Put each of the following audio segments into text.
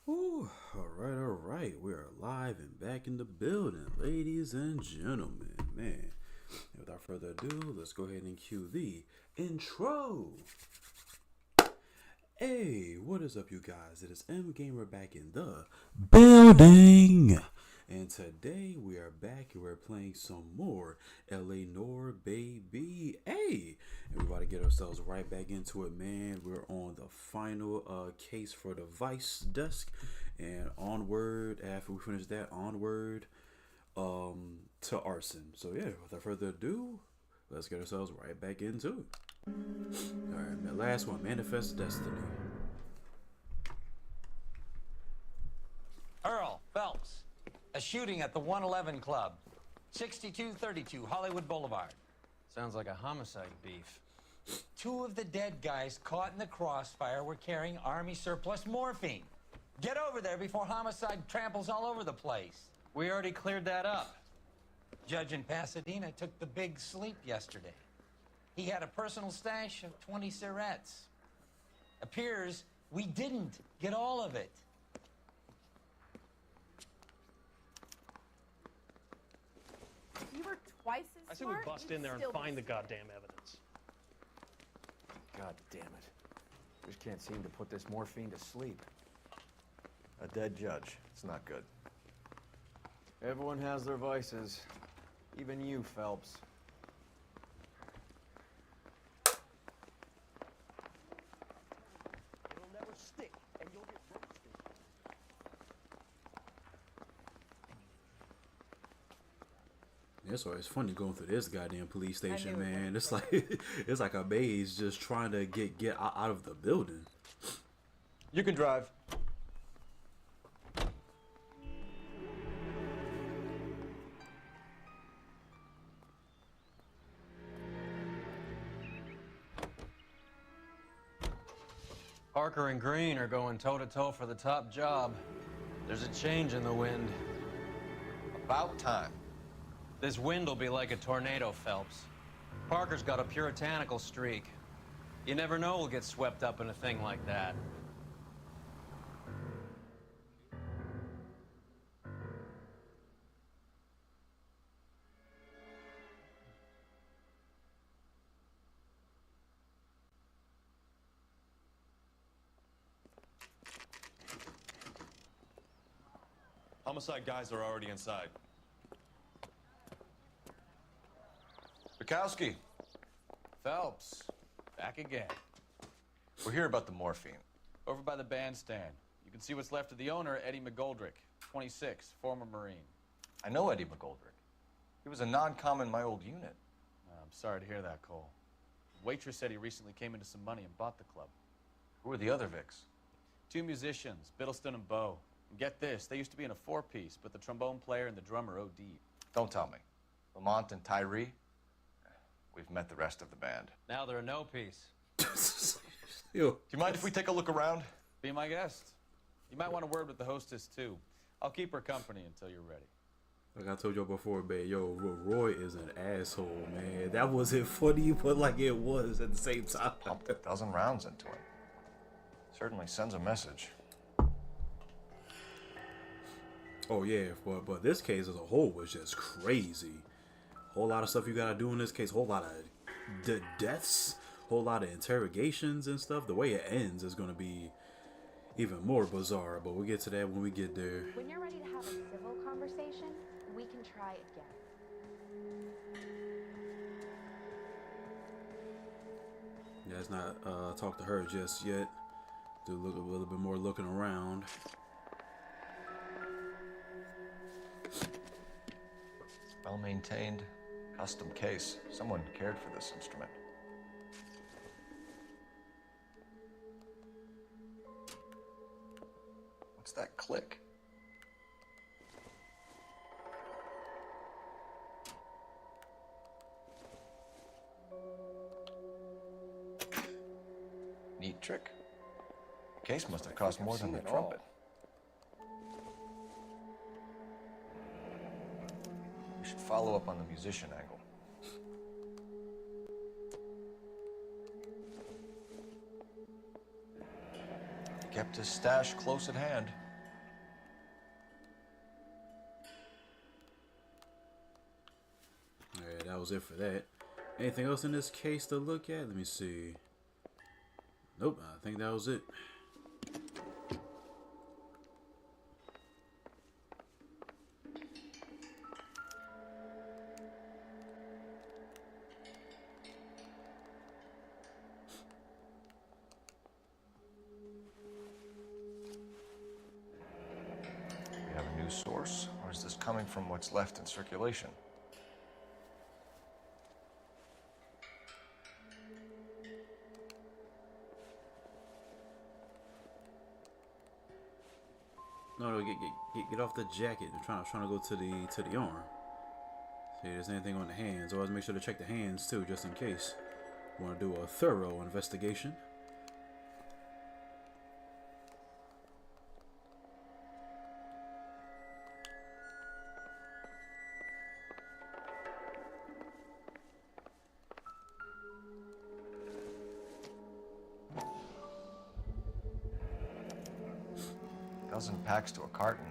Ooh, all right. We are live and back in the building, ladies and gentlemen. Man, without further ado, let's go ahead and cue the intro. Hey, what is up, you guys? It is M Gamer back in the building. And today we are back and we're playing some more LA Noire, baby. Hey, and we're about to get ourselves right back into it, man. We're on the final case for the Vice desk. And onward, after we finish that, onward to arson. So yeah, without further ado, let's get ourselves right back into it. Alright, man, last one, Manifest Destiny. Earl Phelps, a shooting at the 111 Club, 6232 Hollywood Boulevard. Sounds like a homicide beef. Two of the dead guys caught in the crossfire were carrying Army surplus morphine. Get over there before homicide tramples all over the place. We already cleared that up. Judge in Pasadena took the big sleep yesterday. He had a personal stash of 20 cigarettes. Appears we didn't get all of it. You were twice as I say we smart. bust you'd in there and still be find the smart. goddamn evidence. God damn it. Just can't seem to put this morphine to sleep. A dead judge. It's not good. Everyone has their vices. Even you, Phelps. It'll never stick, and you'll get roasted. It's always funny going through this goddamn police station, knew it man. was It's like it's like a maze just trying to get out of the building. You can drive. Parker and Green are going toe-to-toe for the top job. There's a change in the wind. About time. This wind will be like a tornado, Phelps. Parker's got a puritanical streak. You never know we'll get swept up in a thing like that. Homicide guys are already inside. Bukowski, Phelps, back again. we're here about the morphine. Over by the bandstand. You can see what's left of the owner, Eddie McGoldrick, 26, former Marine. I know Eddie McGoldrick. He was a non-com in my old unit. I'm sorry to hear that, Cole. Waitress said he recently came into some money and bought the club. Who were the other Vics? Two musicians, Biddleston and Bow. And get this, they used to be in a four-piece, but the trombone player and the drummer OD'd. Don't tell me. Lamont and Tyree? We've met the rest of the band. Now they're a no-piece. Yo, Do you mind if we take a look around? Be my guest. You might want a word with the hostess, too. I'll keep her company until you're ready. like I told you before, man. Yo, Roy is an asshole, man. That wasn't funny, but like it was at the same time. Pumped a dozen rounds into him. Certainly sends a message. Oh yeah, but this case as a whole was just crazy. Whole lot of stuff you gotta do in this case. Whole lot of deaths. Whole lot of interrogations and stuff. The way it ends is gonna be even more bizarre. But we'll get to that when we get there. When you're ready to have a civil conversation, we can try again. Yeah, let's not talk to her just yet. Do a little bit more looking around. Well maintained, custom case. Someone cared for this instrument. What's that click? Neat trick. The case must have cost more than the trumpet. We should follow up on the musician angle. Kept his stash close at hand. was it for that. Anything else in this case to look at? Let me see. Nope, I think that was it. We have a new source, or is this coming from what's left in circulation? No, get off the jacket. I'm trying to go to the arm. See if there's anything on the hands. Always make sure to check the hands too, just in case. Want to do a thorough investigation. Dozen packs to a carton,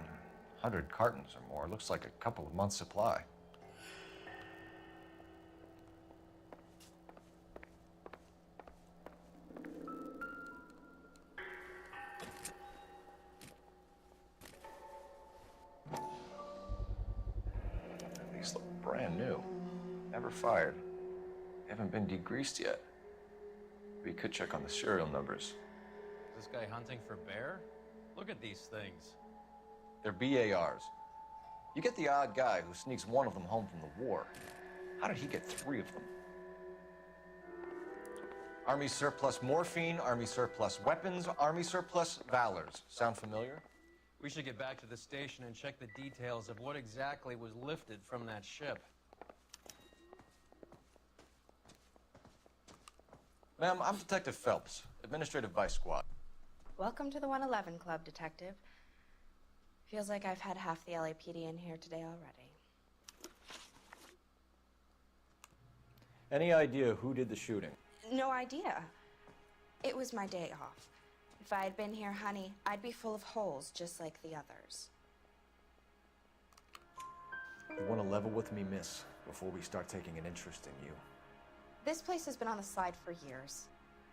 100 cartons or more. Looks like a couple of months' supply. These look brand new. Never fired. Haven't been degreased yet. We could check on the serial numbers. Is this guy hunting for bear? Look at these things. They're BARs. You get the odd guy who sneaks one of them home from the war. How did he get 3 of them? Army surplus morphine, Army surplus weapons, Army surplus valors. Sound familiar? We should get back to the station and check the details of what exactly was lifted from that ship. Ma'am, I'm Detective Phelps, Administrative Vice Squad. Welcome to the 111 Club, Detective. Feels like I've had half the LAPD in here today already. Any idea who did the shooting? No idea. It was my day off. If I had been here, honey, I'd be full of holes just like the others. You want to level with me, miss, before we start taking an interest in you. This place has been on the slide for years.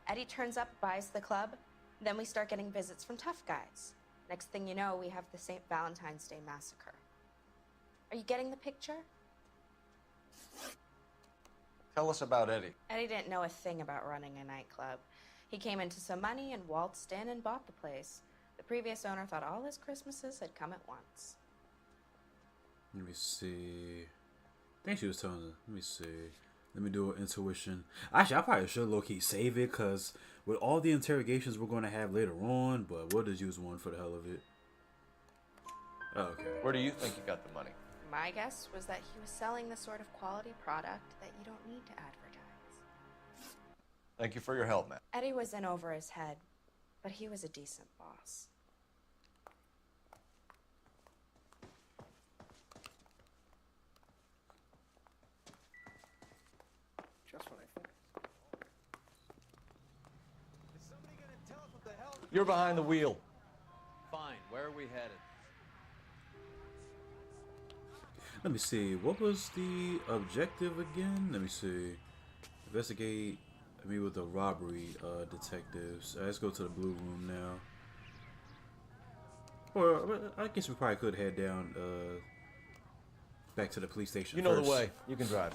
Eddie turns up, buys the club, then we start getting visits from tough guys. Next thing you know, we have the St. Valentine's Day massacre. Are you getting the picture? Tell us about Eddie. Eddie didn't know a thing about running a nightclub. He came into some money and waltzed in and bought the place. The previous owner thought all his Christmases had come at once. Let me see. I think she was telling her. Let me see. Let me do an intuition. Actually, I probably should low-key save it, because with all the interrogations we're going to have later on, but we'll just use one for the hell of it. Oh, okay. Where do you think you got the money? My guess was that he was selling the sort of quality product that you don't need to advertise. Thank you for your help, man. Eddie was in over his head, but he was a decent boss. Just what I think. Is somebody gonna tell us what the hell? You're behind the wheel. Fine, where are we headed? Let me see. What was the objective again? Let me see. Investigate. I mean, with the robbery detectives. Let's go to the blue room now. Or I guess we probably could head down back to the police station. You know first. the way. You can drive.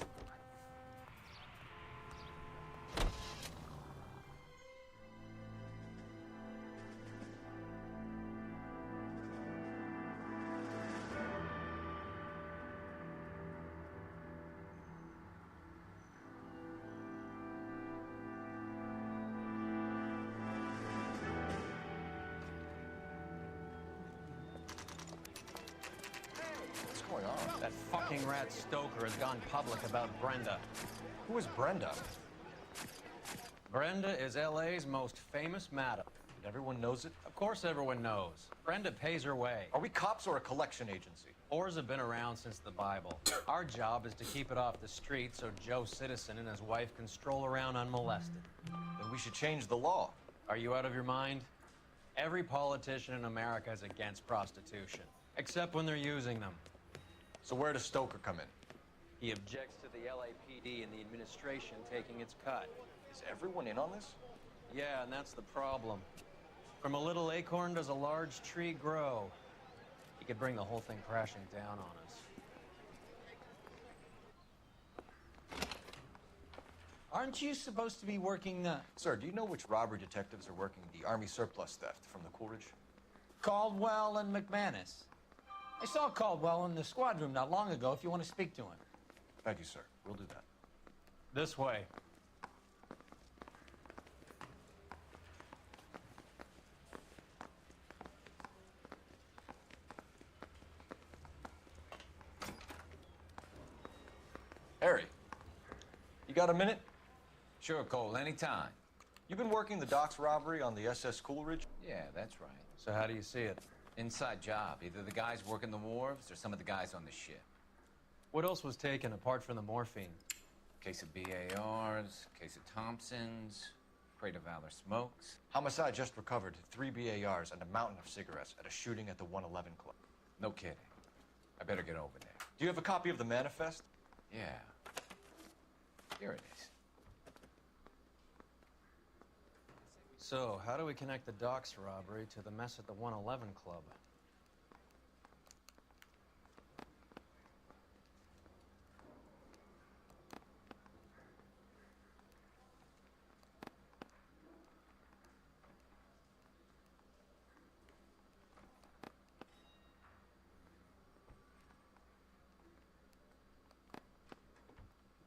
What's going on? That fucking rat Stoker has gone public about Brenda. Who is Brenda? Brenda is LA's most famous madam. Everyone knows it? Of course everyone knows. Brenda pays her way. Are we cops or a collection agency? Whores have been around since the Bible. Our job is to keep it off the street so Joe Citizen and his wife can stroll around unmolested. Then we should change the law. Are you out of your mind? Every politician in America is against prostitution, except when they're using them. So where does Stoker come in? He objects to the LAPD and the administration taking its cut. Is everyone in on this? Yeah, and that's the problem. From a little acorn does a large tree grow. He could bring the whole thing crashing down on us. Aren't you supposed to be working the Sir, do you know which robbery detectives are working the Army surplus theft from the Coolidge? Caldwell and McManus? I saw Caldwell in the squad room not long ago if you want to speak to him. Thank you, sir. We'll do that. This way. Harry, you got a minute? Sure, Cole, anytime. You've been working the docks robbery on the SS Coolidge? Yeah, that's right. So how do you see it? Inside job. Either the guys working the wharves or some of the guys on the ship. What else was taken apart from the morphine? Case of BARs, case of Thompsons, crate of Valor smokes. Homicide just recovered 3 BARs and a mountain of cigarettes at a shooting at the 111 Club. No kidding. I better get over there. Do you have a copy of the manifest? Yeah. Here it is. So, how do we connect the docks robbery to the mess at the 111 Club?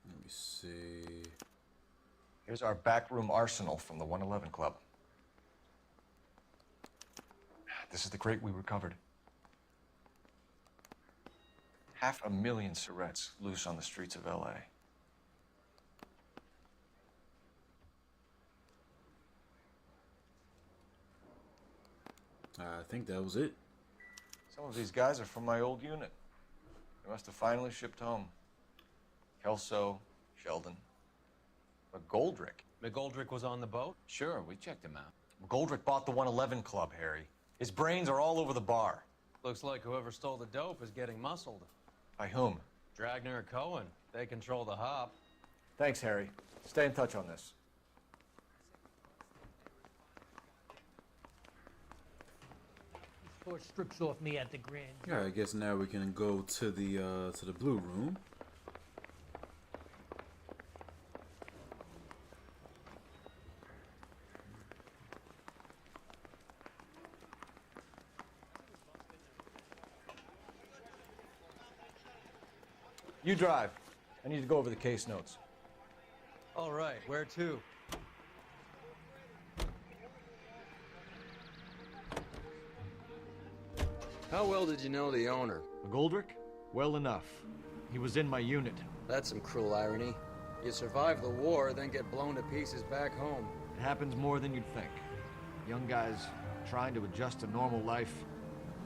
Let me see. Here's our backroom arsenal from the 111 Club. This is the crate we recovered. 500,000 cigarettes loose on the streets of LA. I think that was it. Some of these guys are from my old unit. They must have finally shipped home. Kelso, Sheldon, McGoldrick. McGoldrick was on the boat? Sure, we checked him out. McGoldrick bought the 111 Club, Harry. His brains are all over the bar. Looks like whoever stole the dope is getting muscled. By whom? Dragner or Cohen. They control the hop. Thanks, Harry. Stay in touch on this. Four strips off me at the Grand. Yeah, I guess now we can go to the blue room. You drive. I need to go over the case notes. All right, where to? How well did you know the owner? McGoldrick? Well enough. He was in my unit. That's some cruel irony. You survive the war, then get blown to pieces back home. It happens more than you'd think. Young guys trying to adjust to normal life,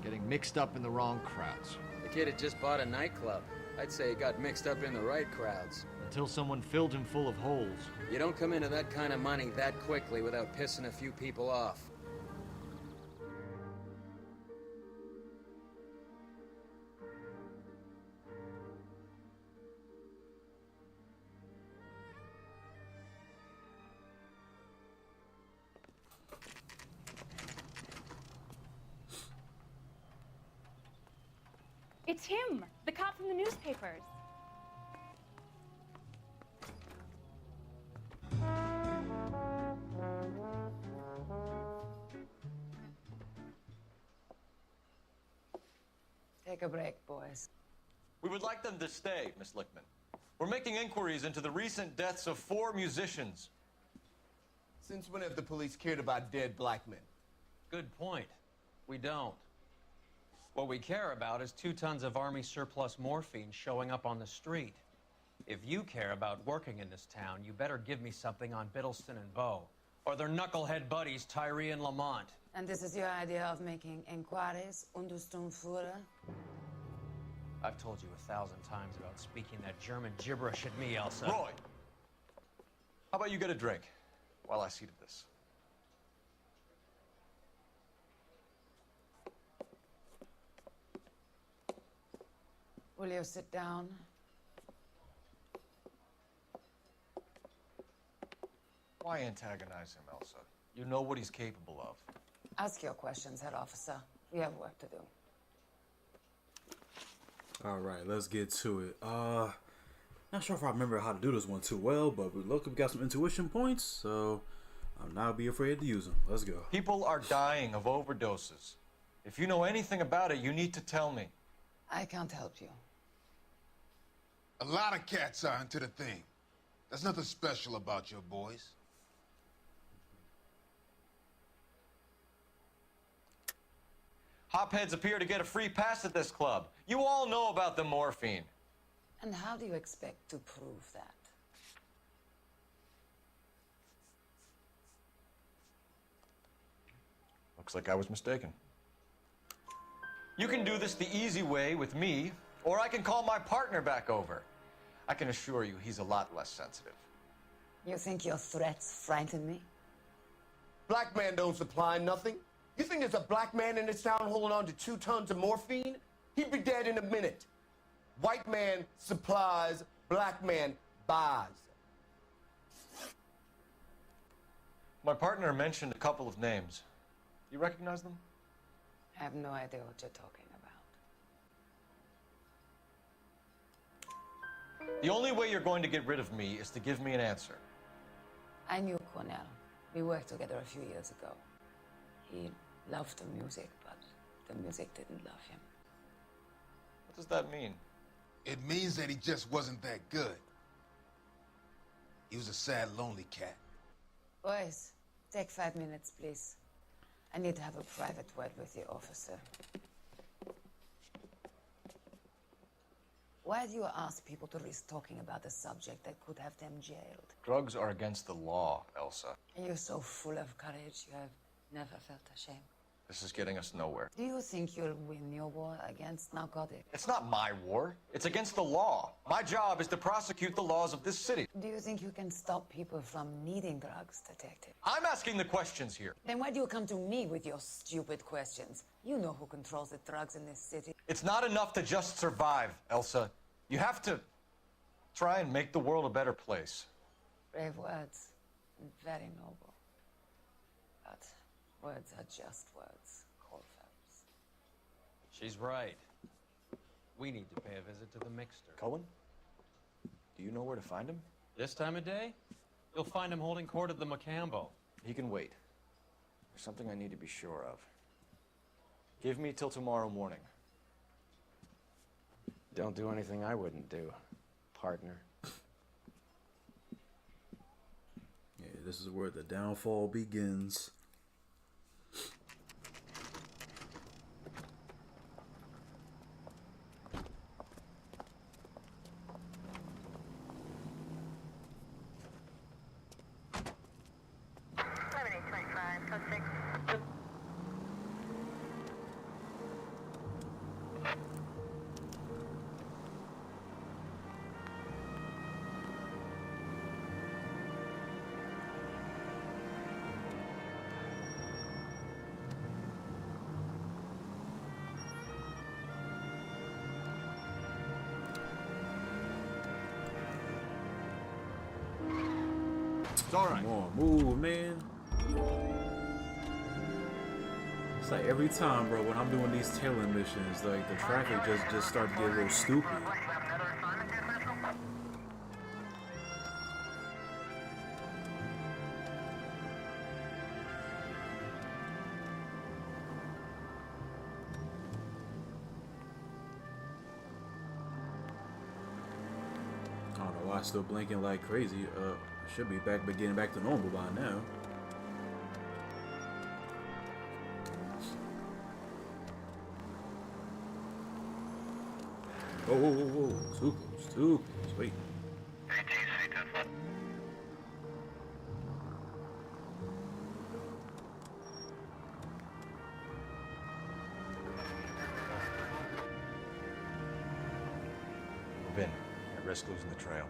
getting mixed up in the wrong crowds. The kid had just bought a nightclub. I'd say he got mixed up in the right crowds. Until someone filled him full of holes. You don't come into that kind of money that quickly without pissing a few people off. It's him, the cop from the newspapers. Take a break, boys. We would like them to stay, Miss Lickman. We're making inquiries into the recent deaths of 4 musicians. Since when have the police cared about dead black men? Good point. We don't. What we care about is 2 tons of Army surplus morphine showing up on the street. If you care about working in this town, you better give me something on Biddleston and Bow, or their knucklehead buddies Tyree and Lamont. And this is your idea of making inquiries under Sturmführer? I've told you 1,000 times about speaking that German gibberish at me, Elsa. Roy, how about you get a drink while I see to this? Will you sit down? Why antagonize him, Elsa? You know what he's capable of. Ask your questions, Herr Officer. We have work to do. All right, let's get to it. Not sure if I remember how to do this one too well, but we got some intuition points, so I'll not be afraid to use them. Let's go. People are dying of overdoses. If you know anything about it, you need to tell me. I can't help you. A lot of cats are into the thing. There's nothing special about your boys. Hopheads appear to get a free pass at this club. You all know about the morphine. And how do you expect to prove that? Looks like I was mistaken. You can do this the easy way with me, or I can call my partner back over. I can assure you he's a lot less sensitive. You think your threats frighten me? Black man don't supply nothing. You think there's a black man in this town holding on to 2 tons of morphine? He'd be dead in a minute. White man supplies, black man buys. My partner mentioned a couple of names. You recognize them? I have no idea what you're talking about. The only way you're going to get rid of me is to give me an answer. I knew Cornell. We worked together a few years ago. He loved the music, but the music didn't love him. What does that mean? It means that he just wasn't that good. He was a sad, lonely cat. Boys, take 5 minutes, please. I need to have a private word with the officer. Why do you ask people to risk talking about a subject that could have them jailed? Drugs are against the law, Elsa. You're so full of courage, you have never felt ashamed. This is getting us nowhere. Do you think you'll win your war against narcotics? It's not my war. It's against the law. My job is to prosecute the laws of this city. Do you think you can stop people from needing drugs, Detective? I'm asking the questions here. Then why do you come to me with your stupid questions? You know who controls the drugs in this city. It's not enough to just survive, Elsa. You have to try and make the world a better place. Brave words, and very noble. But words are just words, Coldfellows. She's right. We need to pay a visit to the mixer. Cohen? Do you know where to find him? This time of day? You'll find him holding court at the Macambo. He can wait. There's something I need to be sure of. Give me till tomorrow morning. Don't do anything I wouldn't do, partner. Yeah, this is where the downfall begins. It's all right. Come on, move, man. It's like every time, bro, when I'm doing these tailing missions, like the traffic just starts to get a little stupid. I don't know why I'm still blinking like crazy. Should be getting back to normal by now. Whoa, whoa, whoa, whoa. Too close, too close. Wait. Vin, I risk losing the trail.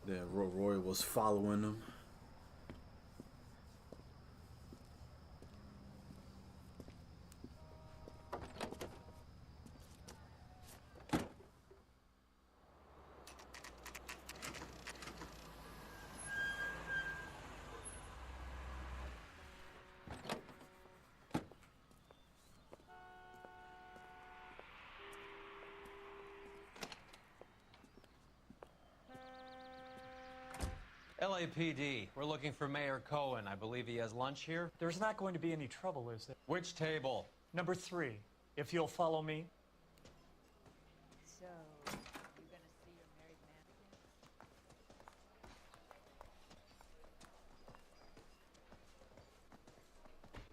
Then Roy was following them. LAPD, we're looking for Mayor Cohen. I believe he has lunch here. There's not going to be any trouble, is there? Which table? Number 3, if you'll follow me. So, you gonna see your married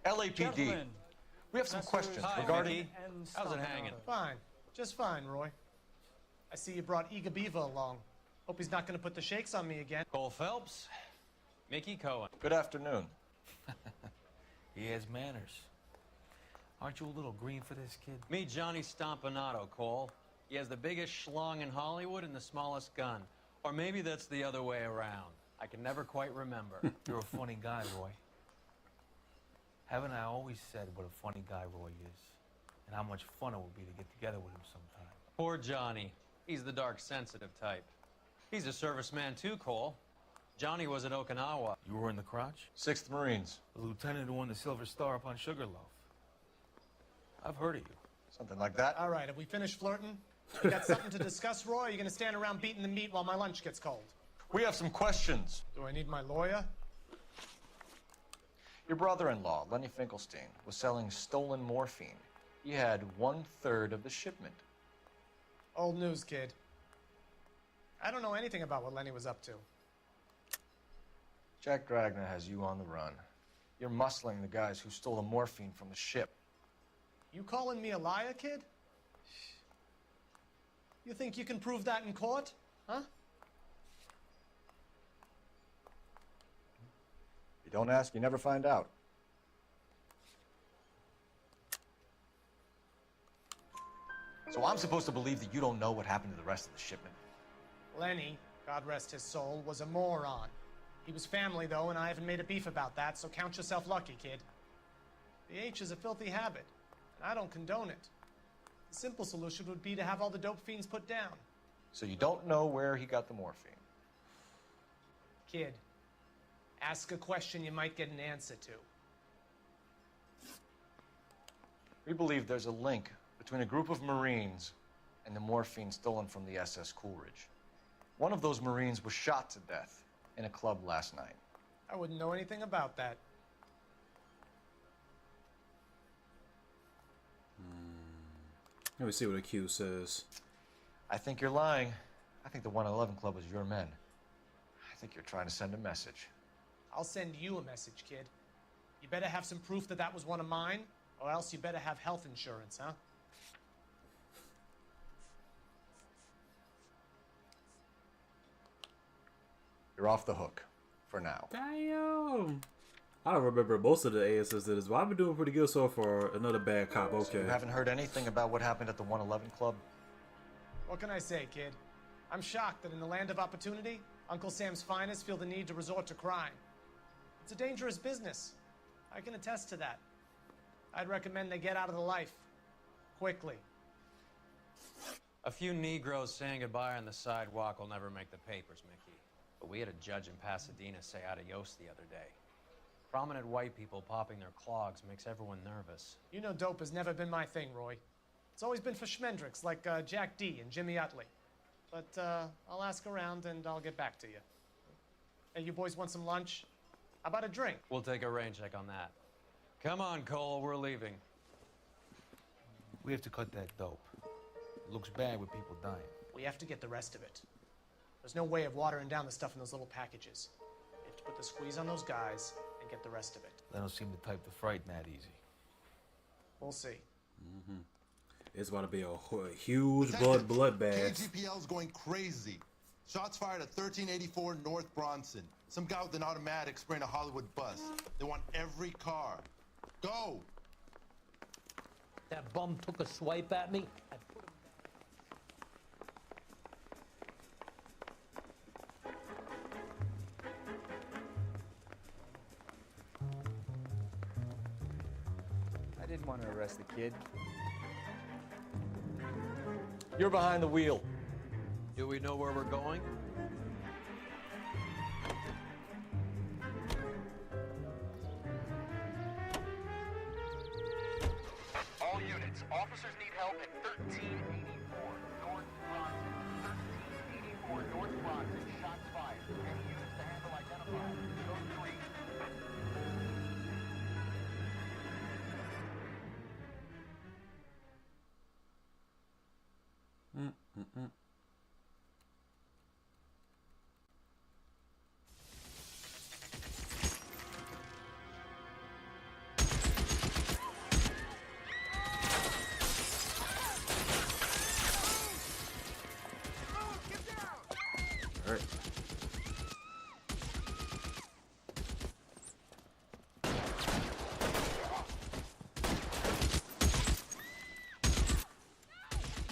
man again? LAPD. Gentlemen, We have some questions Hi, regarding... Mickey. How's it hanging? Fine. Just fine, Roy. I see you brought Eager Beaver along. Hope he's not going to put the shakes on me again. Cole Phelps, Mickey Cohen. Good afternoon. He has manners. Aren't you a little green for this kid? Meet Johnny Stompanato, Cole. He has the biggest schlong in Hollywood and the smallest gun. Or maybe that's the other way around. I can never quite remember. You're a funny guy, Roy. Haven't I always said what a funny guy Roy is? And how much fun it would be to get together with him sometime. Poor Johnny. He's the dark, sensitive type. He's a serviceman too, Cole. Johnny was at Okinawa. You were in the crotch? 6th Marines. The lieutenant who won the Silver Star up on Sugarloaf. I've heard of you. Something like that. All right, have we finished flirting? You got something to discuss, Roy? Or are you going to stand around beating the meat while my lunch gets cold? We have some questions. Do I need my lawyer? Your brother-in-law, Lenny Finkelstein, was selling stolen morphine. He had 1/3 of the shipment. Old news, kid. I don't know anything about what Lenny was up to. Jack Dragna has you on the run. You're muscling the guys who stole the morphine from the ship. You calling me a liar, kid? You think you can prove that in court? Huh? You don't ask, you never find out. So I'm supposed to believe that you don't know what happened to the rest of the shipment? Lenny, God rest his soul, was a moron. He was family, though, and I haven't made a beef about that, so count yourself lucky, kid. The H is a filthy habit, and I don't condone it. The simple solution would be to have all the dope fiends put down. So you don't know where he got the morphine? Kid, ask a question you might get an answer to. We believe there's a link between a group of Marines and the morphine stolen from the SS Coolidge. One of those Marines was shot to death in a club last night. I wouldn't know anything about that. Let me see what the Q says. I think you're lying. I think the 111 Club was your men. I think you're trying to send a message. I'll send you a message, kid. You better have some proof that that was one of mine, or else you better have health insurance, huh? You're off the hook. For now. Damn. I don't remember most of the ASS did this, but I've been doing pretty good so far. Another bad cop, okay. So you haven't heard anything about what happened at the 111 Club? What can I say, kid? I'm shocked that in the land of opportunity, Uncle Sam's finest feel the need to resort to crime. It's a dangerous business. I can attest to that. I'd recommend they get out of the life. Quickly. A few Negroes saying goodbye on the sidewalk will never make the papers, Mickey. But we had a judge in Pasadena say adios the other day. Prominent white people popping their clogs makes everyone nervous. You know dope has never been my thing, Roy. It's always been for schmendricks like Jack D. and Jimmy Utley. But I'll ask around and I'll get back to you. Hey, you boys want some lunch? How about a drink? We'll take a rain check on that. Come on, Cole, we're leaving. We have to cut that dope. It looks bad with people dying. We have to get the rest of it. There's no way of watering down the stuff in those little packages. We have to put the squeeze on those guys and get the rest of it. They don't seem the type to frighten that easy. We'll see. Mm-hmm. It's about to be a huge bloodbath. KGPL's going crazy. Shots fired at 1384 North Bronson. Some guy with an automatic spraying a Hollywood bus. They want every car. Go! That bum took a swipe at me. I put him didn't want to arrest the kid. You're behind the wheel. Do we know where we're going? All units, officers need help at 1384 North Bronson. 1384 North Bronson, shots fired. Any units to handle identified. Code 3. All right.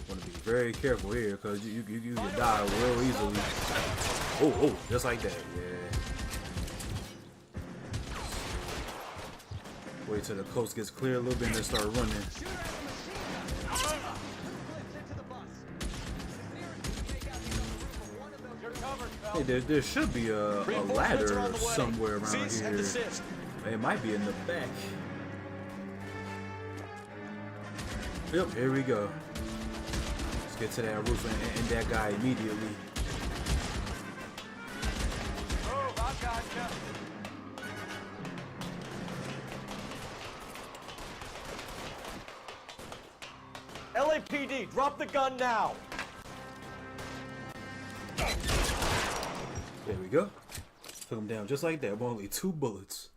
Want to be very careful here because you can die real easily. Oh, just like that. Yeah. Wait till the coast gets clear a little bit and then start running. Hey, there should be a ladder somewhere around here. It might be in the back. Yep, here we go. Let's get to that roof and end that guy immediately. Oh, I gotcha. LAPD, drop the gun now. There we go. Took him down just like that with only 2 bullets.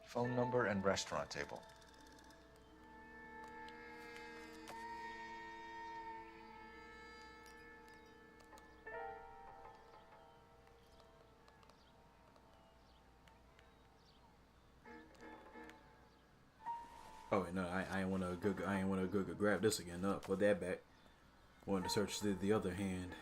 Phone number and restaurant table. Oh wait, no, I ain't wanna go grab this again. No, put that back. Wanted to search the other hand.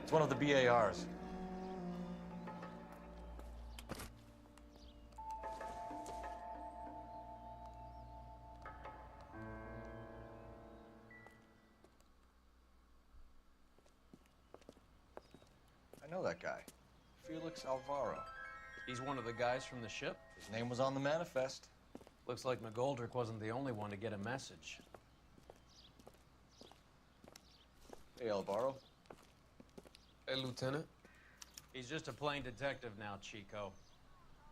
It's one of the BARs. I know that guy. Felix Alvaro. He's one of the guys from the ship? His name was on the manifest. Looks like McGoldrick wasn't the only one to get a message. Hey, Alvaro. Hey, Lieutenant. He's just a plain detective now, Chico.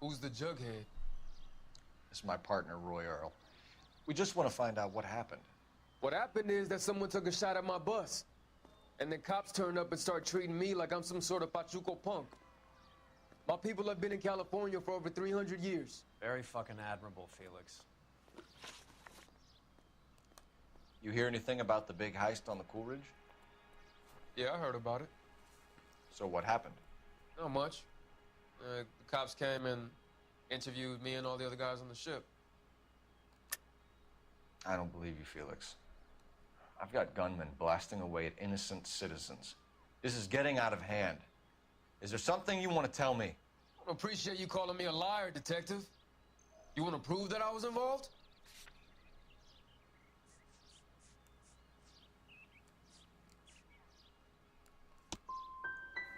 Who's the jughead? This is my partner, Roy Earl. We just want to find out what happened. What happened is that someone took a shot at my bus. And then cops turned up and start treating me like I'm some sort of Pachuco punk. My people have been in California for over 300 years. Very fucking admirable, Felix. You hear anything about the big heist on the Coolidge? Yeah, I heard about it. So what happened? Not much. The cops came and interviewed me and all the other guys on the ship. I don't believe you, Felix. I've got gunmen blasting away at innocent citizens. This is getting out of hand. Is there something you want to tell me? I appreciate you calling me a liar, detective. You want to prove that I was involved?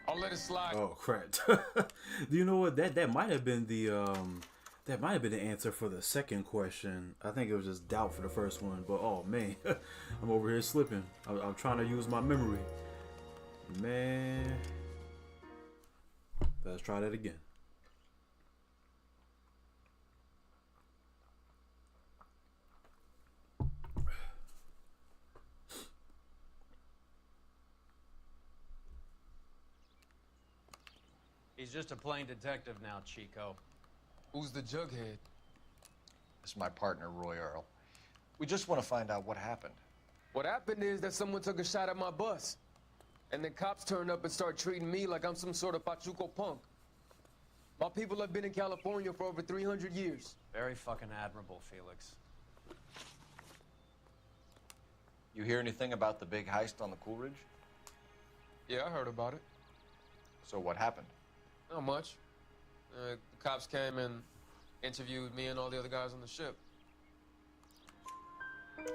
I'll let it slide. Oh crap! Do you know what that might have been the That might have been the answer for the second question. I think it was just doubt for the first one. But oh man, I'm over here slipping. I'm trying to use my memory. Man, let's try that again. He's just a plain detective now, Chico. Who's the jughead? This is my partner, Roy Earl. We just want to find out what happened. What happened is that someone took a shot at my bus. And then cops turned up and start treating me like I'm some sort of Pachuco punk. My people have been in California for over 300 years. Very fucking admirable, Felix. You hear anything about the big heist on the Coolidge? Yeah, I heard about it. So what happened? Not much. The cops came and interviewed me and all the other guys on the ship.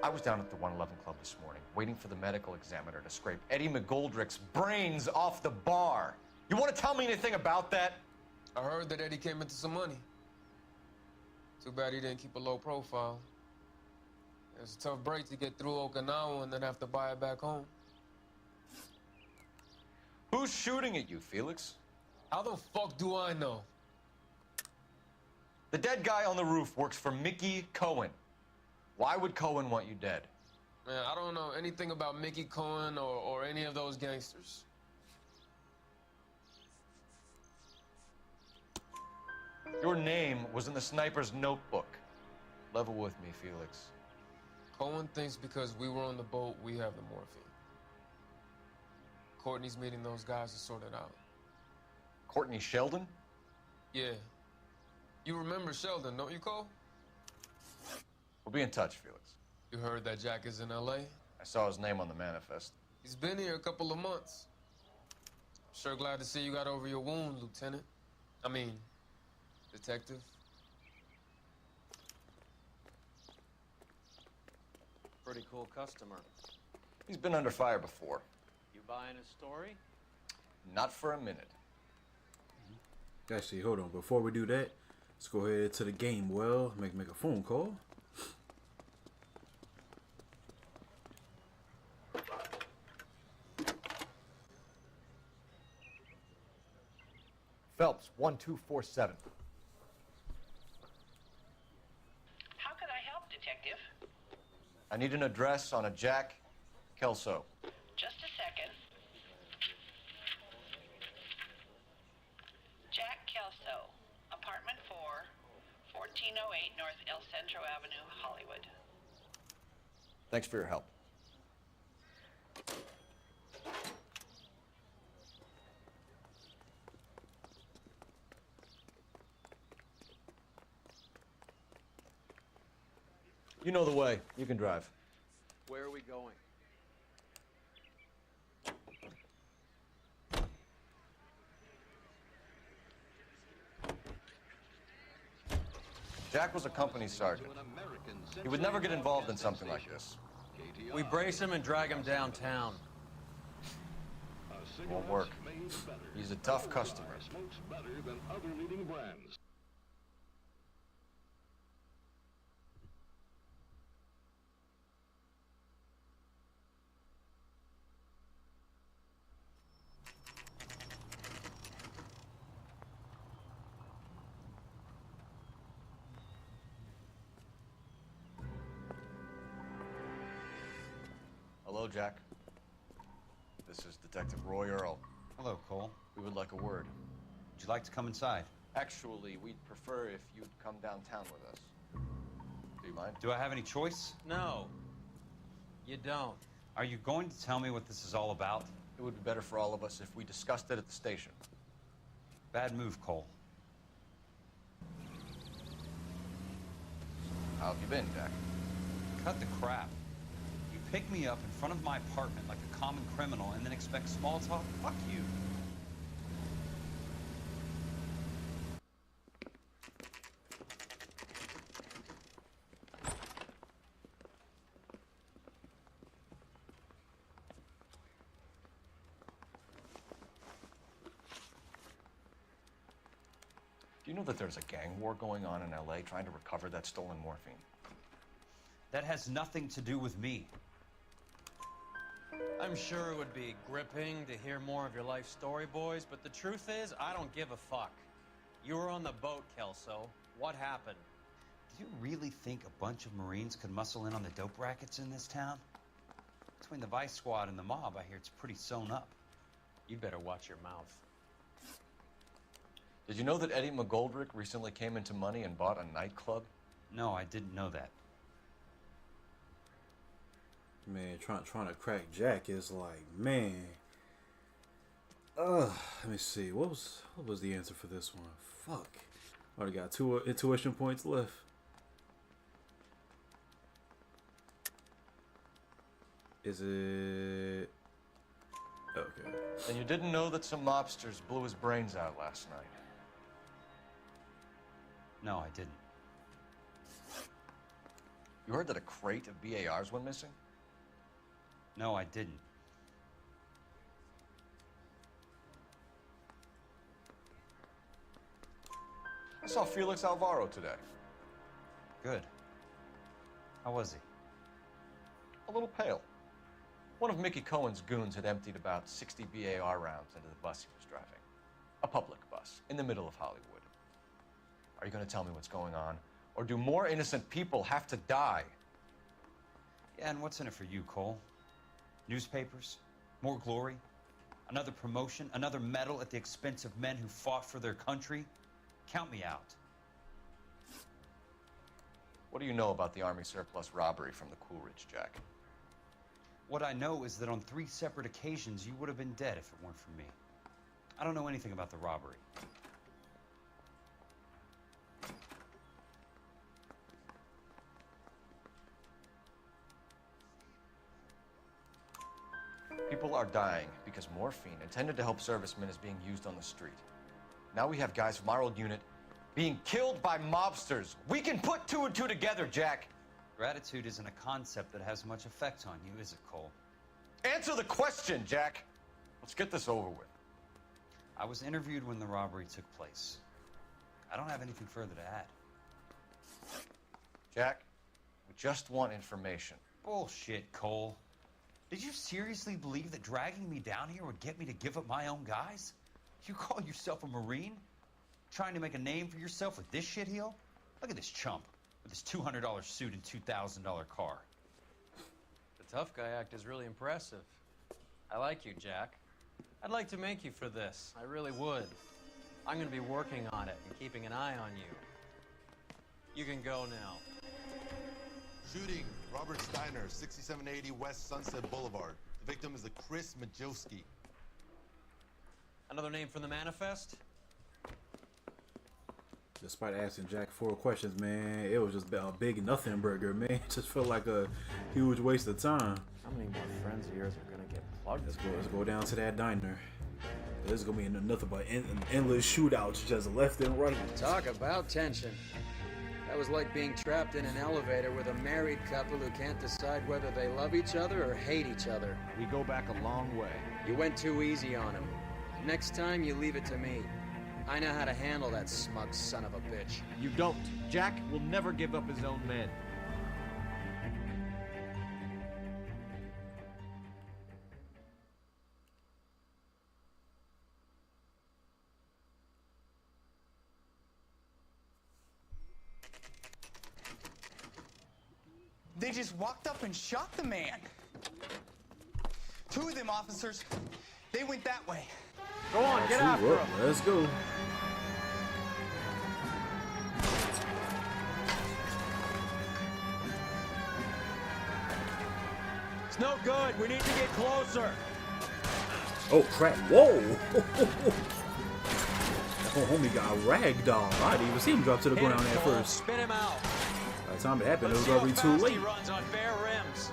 I was down at the 111 Club this morning, waiting for the medical examiner to scrape Eddie McGoldrick's brains off the bar. You want to tell me anything about that? I heard that Eddie came into some money. Too bad he didn't keep a low profile. It was a tough break to get through Okinawa and then have to buy it back home. Who's shooting at you, Felix? How the fuck do I know? The dead guy on the roof works for Mickey Cohen. Why would Cohen want you dead? Man, I don't know anything about Mickey Cohen or any of those gangsters. Your name was in the sniper's notebook. Level with me, Felix. Cohen thinks because we were on the boat, we have the morphine. Courtney's meeting those guys to sort it out. Courtney Sheldon? Yeah. You remember Sheldon, don't you, Cole? We'll be in touch, Felix. You heard that Jack is in L.A.? I saw his name on the manifest. He's been here a couple of months. Sure glad to see you got over your wound, Lieutenant. I mean, Detective. Pretty cool customer. He's been under fire before. You buying his story? Not for a minute. Actually, hold on. Before we do that, let's go ahead to the game. Well, make a phone call. Phelps, 1247. How can I help, Detective? I need an address on a Jack Kelso. Just a second. Jack Kelso, apartment 4, 1408 North El Centro Avenue, Hollywood. Thanks for your help. You know the way. You can drive. Where are we going? Jack was a company sergeant. He would never get involved in something like this. We brace him and drag him downtown. Won't work. He's a tough customer. Hello, Jack. This is Detective Roy Earl. Hello, Cole. We would like a word. Would you like to come inside? Actually, we'd prefer if you'd come downtown with us. Do you mind? Do I have any choice? No. You don't. Are you going to tell me what this is all about? It would be better for all of us if we discussed it at the station. Bad move, Cole. How have you been, Jack? Cut the crap. You pick me up in front of my apartment like a common criminal and then expect small talk? Fuck you. Do You know that there's a gang war going on in LA trying to recover that stolen morphine? That has nothing to do with me. I'm sure it would be gripping to hear more of your life story, boys, but the truth is, I don't give a fuck. You were on the boat, Kelso. What happened? Do you really think a bunch of Marines could muscle in on the dope rackets in this town? Between the Vice Squad and the mob, I hear it's pretty sewn up. You better watch your mouth. Did you know that Eddie McGoldrick recently came into money and bought a nightclub? No, I didn't know that. Man, trying to crack Jack is like, man. Let me see. What was the answer for this one? Fuck. Already got 2 intuition points left. Is it? Okay. And you didn't know that some mobsters blew his brains out last night? No, I didn't. You heard that a crate of BARs went missing? No, I didn't. I saw Felix Alvaro today. Good. How was he? A little pale. One of Mickey Cohen's goons had emptied about 60 BAR rounds into the bus he was driving. A public bus, in the middle of Hollywood. Are you going to tell me what's going on? Or do more innocent people have to die? Yeah, and what's in it for you, Cole? Newspapers? More glory? Another promotion? Another medal at the expense of men who fought for their country? Count me out. What do you know about the Army surplus robbery from the Coolidge, Jack? What I know is that on 3 separate occasions, you would have been dead if it weren't for me. I don't know anything about the robbery. People are dying because morphine intended to help servicemen is being used on the street. Now we have guys from our old unit being killed by mobsters. We can put 2 and 2 together, Jack. Gratitude isn't a concept that has much effect on you, is it, Cole? Answer the question, Jack. Let's get this over with. I was interviewed when the robbery took place. I don't have anything further to add. Jack, we just want information. Bullshit, Cole. Did you seriously believe that dragging me down here would get me to give up my own guys? You call yourself a Marine? Trying to make a name for yourself with this shitheel? Look at this chump with his $200 suit and $2,000 car. The tough guy act is really impressive. I like you, Jack. I'd like to make you for this. I really would. I'm going to be working on it and keeping an eye on you. You can go now. Shooting, Robert Steiner, 6780 West Sunset Boulevard. The victim is a Chris Majowski. Another name from the manifest? Despite asking Jack 4 questions, man, it was just a big nothing burger, man. It just felt like a huge waste of time. How many more friends of yours are gonna get plugged? Let's go down to that diner. There's gonna be nothing but endless shootouts just left and right. Talk about tension. That was like being trapped in an elevator with a married couple who can't decide whether they love each other or hate each other. We go back a long way. You went too easy on him. Next time, you leave it to me. I know how to handle that smug son of a bitch. You don't. Jack will never give up his own men. They just walked up and shot the man. 2 of them officers, they went that way. Go on, get after him. Let's go. It's no good. We need to get closer. Oh crap! Whoa! Oh, homie got ragdoll. I didn't even see him drop to the ground at first. Spin him out. By the time it happened, it was already too late. He runs on bare rims.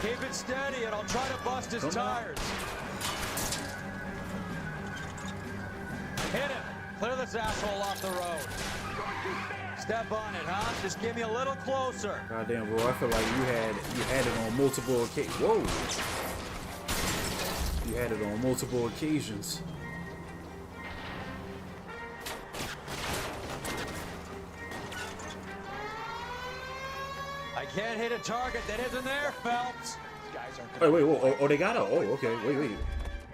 Keep it steady and I'll try to bust his tires. Hit him. Clear this asshole off the road. Step on it, huh? Just give me a little closer. Goddamn, bro! I feel like you had it on multiple occasions. Whoa! had it on multiple occasions. I can't hit a target that isn't there, Phelps. Wait, whoa, oh, they got out. Oh, okay, wait.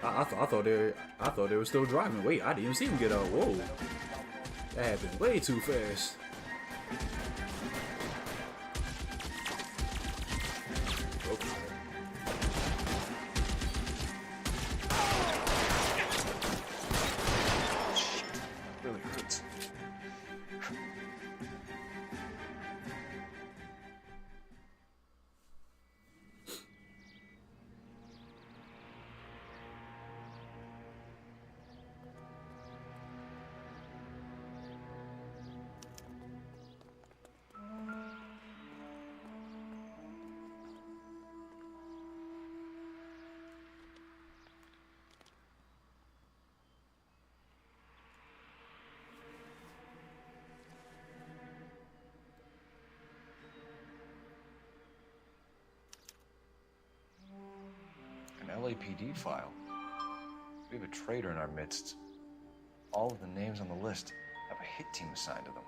I thought they were still driving. Wait, I didn't even see them get out. Whoa, that happened way too fast. Okay. Really hurts. An LAPD file. We have a traitor in our midst. All of the names on the list have a hit team assigned to them.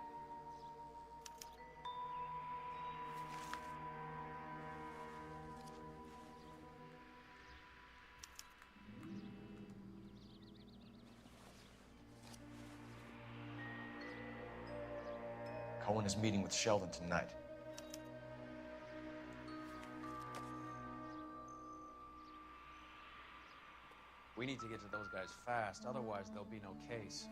Cohen is meeting with Sheldon tonight. We need to get to those guys fast, otherwise there'll be no case.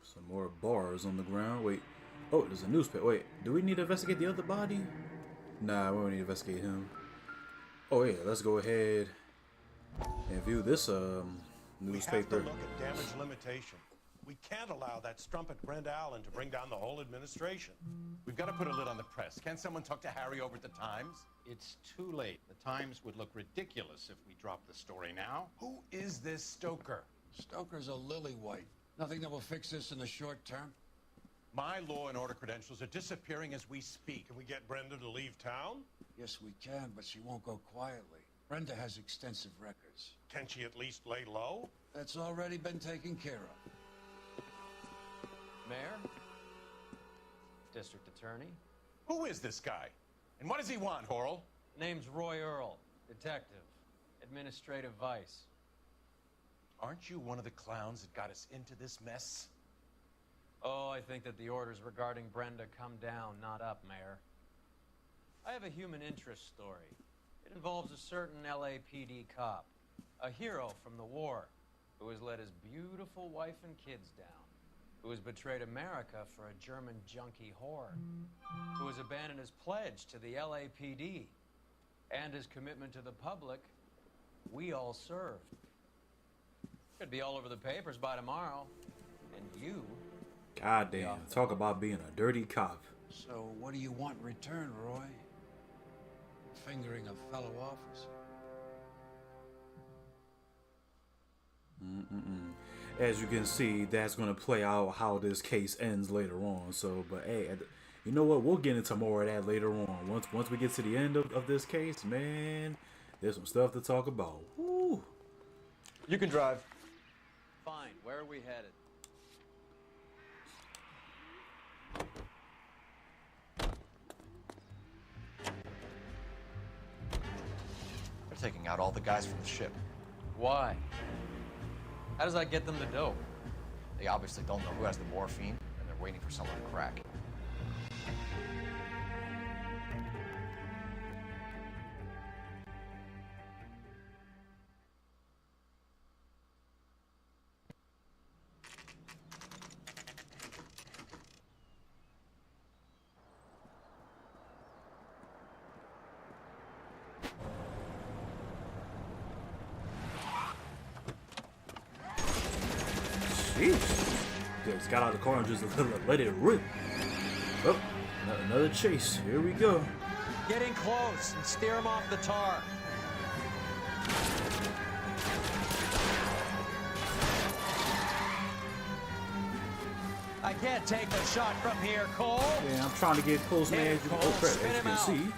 Some more bars on the ground. Wait. Oh, there's a newspaper. Wait, do we need to investigate the other body? Nah, we don't need to investigate him. Oh yeah, let's go ahead and view this newspaper. We have to look at damage limitation. We can't allow that strumpet Brenda Allen to bring down the whole administration. We've got to put a lid on the press. Can't someone talk to Harry over at the Times? It's too late. The Times would look ridiculous if we dropped the story now. Who is this Stoker? Stoker's a lily-white. Nothing that will fix this in the short term? My law and order credentials are disappearing as we speak. Can we get Brenda to leave town? Yes, we can, but she won't go quietly. Brenda has extensive records. Can she at least lay low? That's already been taken care of. Mayor? District Attorney? Who is this guy? And what does he want, Horrell? Name's Roy Earl. Detective. Administrative Vice. Aren't you one of the clowns that got us into this mess? Oh, I think that the orders regarding Brenda come down, not up, Mayor. I have a human interest story. It involves a certain LAPD cop, a hero from the war, who has let his beautiful wife and kids down, who has betrayed America for a German junkie whore, who has abandoned his pledge to the LAPD and his commitment to the public we all served. Could be all over the papers by tomorrow. And you... Goddamn, talk about being a dirty cop. So what do you want in return, Roy? Fingering a fellow officer? As you can see, that's going to play out how this case ends later on. So, but hey, you know what? We'll get into more of that later on. Once we get to the end of this case, man, there's some stuff to talk about. Woo. You can drive. Fine. Where are we headed? They're taking out all the guys from the ship. Why? How does that get them the dope? They obviously don't know who has the morphine, and they're waiting for someone to crack. Jeez. Just got out of the car and just let it rip. Oh, another chase. Here we go. Get in close and steer him off the tar. I can't take the shot from here, Cole. Yeah, I'm trying to get close, man. Oh, crap, as you can see.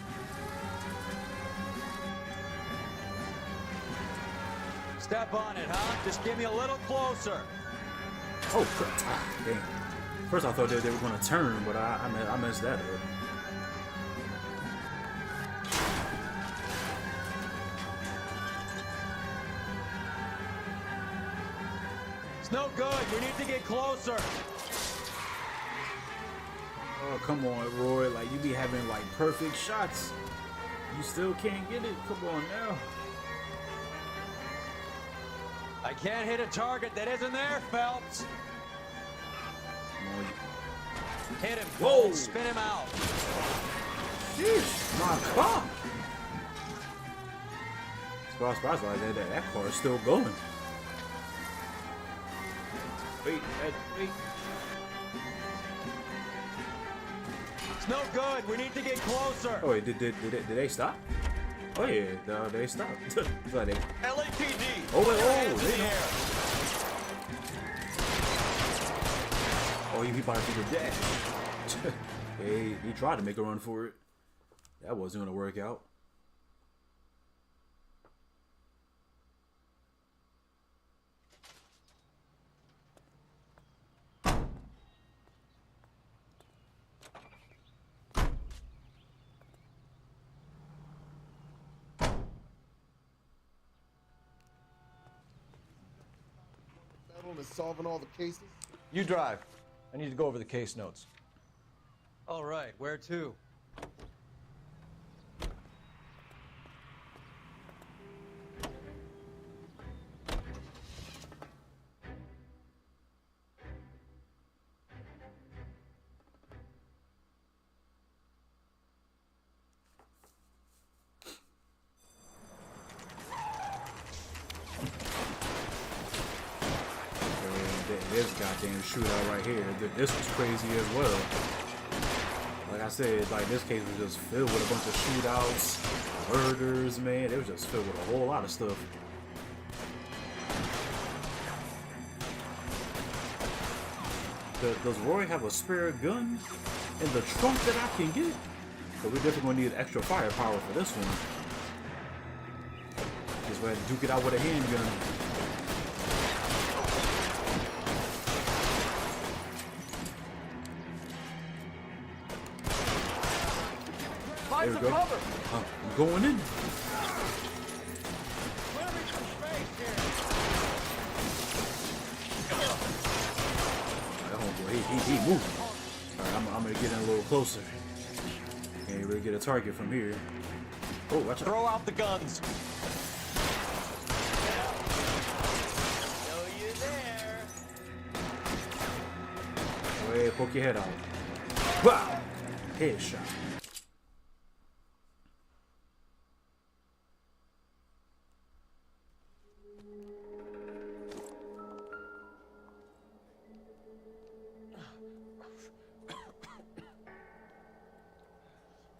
Step on it, huh? Just give me a little closer. Oh, dang. First I thought they were going to turn, but I messed that up. It's no good. We need to get closer. Oh, come on, Roy. Like, you be having, like, perfect shots. You still can't get it. Come on now. I can't hit a target that isn't there, Phelps. Hit him. Whoa. Spin him out. Sheesh, my car. Surprised like that car is still going. Wait. It's no good. We need to get closer. Oh wait, did they stop? Oh yeah, no, they stopped. It's like they... LAPD. Oh wait, Hands in they the know. air. Oh, he about to do the dash. he tried to make a run for it. That wasn't gonna work out. Is solving all the cases? You drive. I need to go over the case notes. All right, where to? This goddamn shootout right here. This was crazy as well. Like I said, like this case was just filled with a bunch of shootouts, murders, man. It was just filled with a whole lot of stuff. Does Roy have a spare gun in the trunk that I can get? So we're definitely gonna need extra firepower for this one. Just go ahead and duke it out with a handgun. There we go. I'm going in. That homeboy, he moving. Alright, I'm gonna get in a little closer. Can't really get a target from here. Oh, watch out. Throw out the guns. Go ahead, poke your head out. Wow! Headshot.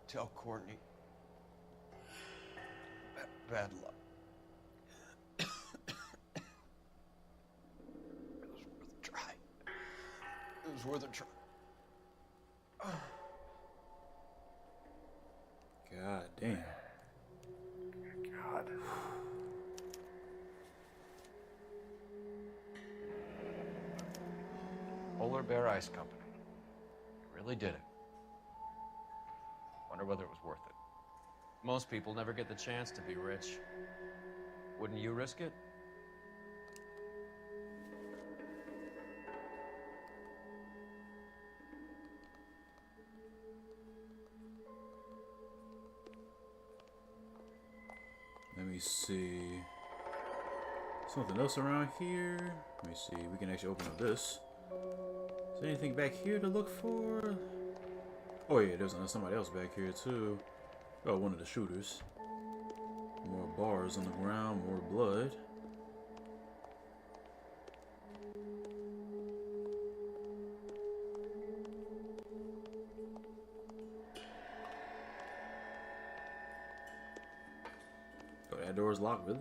Tell Courtney. Bad luck. It was worth a try. It was worth a try. God damn. God. Polar Bear Ice Company. You really did it. Wonder whether it was worth it. Most people never get the chance to be rich. Wouldn't you risk it? Let me see. Something else around here. Let me see. We can actually open up this. Is there anything back here to look for? Oh yeah, there's somebody else back here too. Oh, one of the shooters. More bars on the ground, more blood. Oh, that door's locked, really?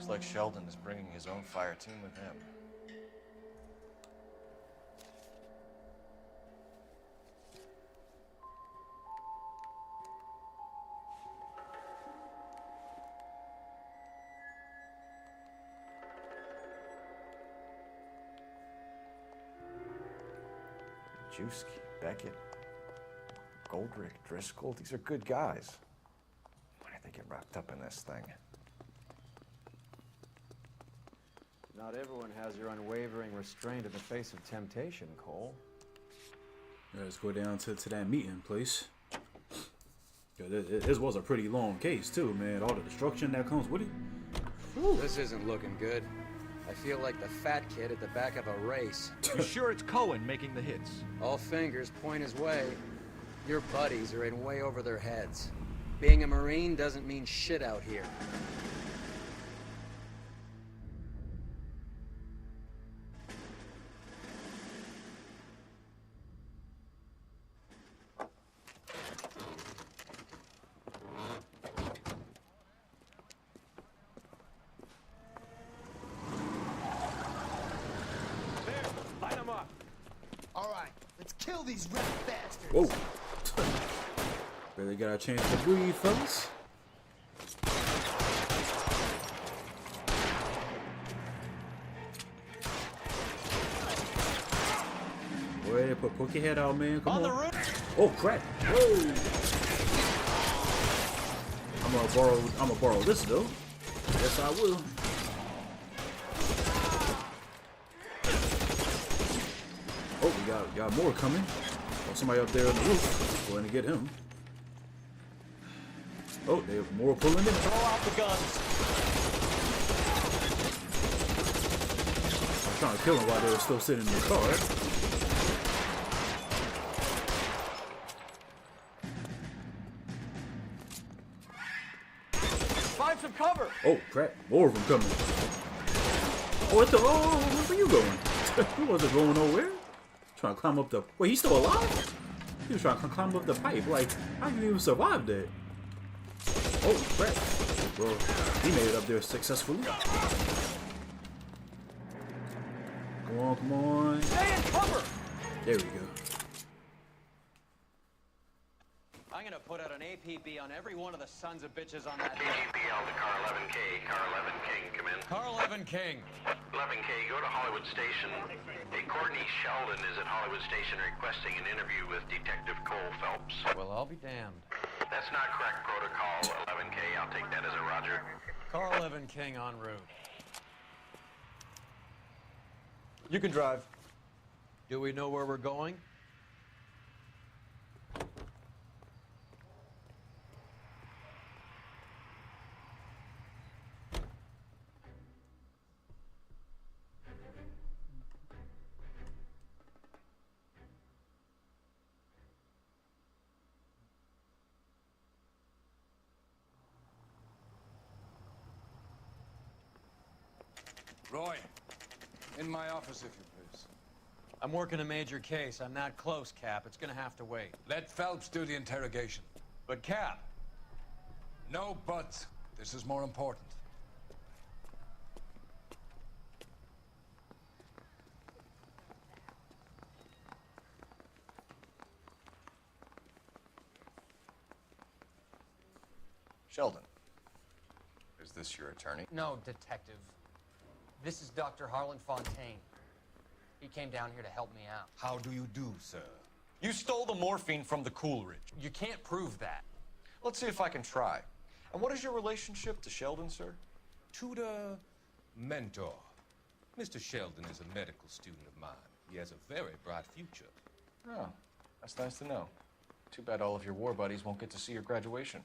Looks like Sheldon is bringing his own fire team with him. Juski, Beckett, Goldrick, Driscoll, these are good guys. Why did they get wrapped up in this thing? Not everyone has your unwavering restraint in the face of temptation, Cole. Yeah, let's go down to that meeting place. This was a pretty long case too, man. All the destruction that comes with it. Whew. This isn't looking good. I feel like the fat kid at the back of a race. You sure it's Cohen making the hits? All fingers point his way. Your buddies are in way over their heads. Being a Marine doesn't mean shit out here. Kill these rat bastards. Whoa. Barely got a chance to breathe, fellas. Boy, poke your head out, man. Come on. Oh crap. Whoa. I'm gonna borrow this though. Yes, I will. Oh, we got more coming. Oh, somebody up there on the roof. Go in and get him. Oh, they have more pulling in. Throw out the guns. I'm trying to kill them while they were still sitting in the car. Find some cover. Oh crap! More of them coming. Oh, what the? Oh, where you going? He wasn't going nowhere. Trying to climb up the... Wait, he's still alive? He was trying to climb up the pipe. Like, how did he even survive that? Oh, crap. Well, he made it up there successfully. Come on, come on. Stay in cover! There we go. I'm gonna put out an APB on every one of the sons of bitches on that. APL to car 11K. Car 11 King, come in. Car 11 King. 11K, go to Hollywood Station. Hey, Courtney Sheldon is at Hollywood Station requesting an interview with Detective Cole Phelps. Well, I'll be damned. That's not correct protocol, 11K. I'll take that as a roger. Car 11 King en route. You can drive. Do we know where we're going? Roy, in my office, if you please. I'm working a major case. I'm not close, Cap. It's gonna have to wait. Let Phelps do the interrogation. But, Cap... No buts. This is more important. Sheldon, is this your attorney? No, detective. This is Dr. Harlan Fontaine. He came down here to help me out. How do you do, sir? You stole the morphine from the Coolidge. You can't prove that. Let's see if I can try. And what is your relationship to Sheldon, sir? Tutor, mentor. Mr. Sheldon is a medical student of mine. He has a very bright future. Oh, that's nice to know. Too bad all of your war buddies won't get to see your graduation.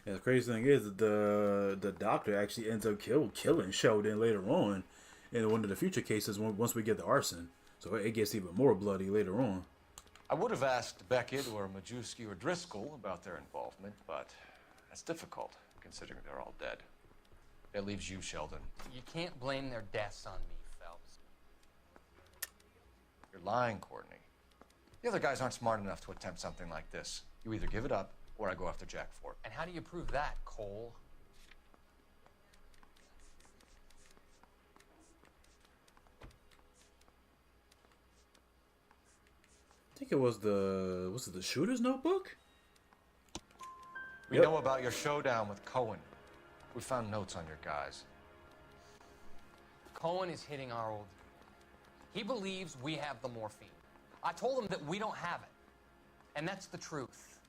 Yeah, the crazy thing is that the doctor actually ends up killing Sheldon later on in one of the future cases once we get the arson. So it gets even more bloody later on. I would have asked Beckett or Majewski or Driscoll about their involvement, but that's difficult, considering they're all dead. That leaves you, Sheldon. You can't blame their deaths on me, Phelps. You're lying, Courtney. The other guys aren't smart enough to attempt something like this. You either give it up, or I go after Jack for it. And how do you prove that, Cole? think it was the shooter's notebook? We know about your showdown with Cohen. We found notes on your guys. Cohen is hitting our old dude. He believes we have the morphine. I told him that we don't have it. And that's the truth.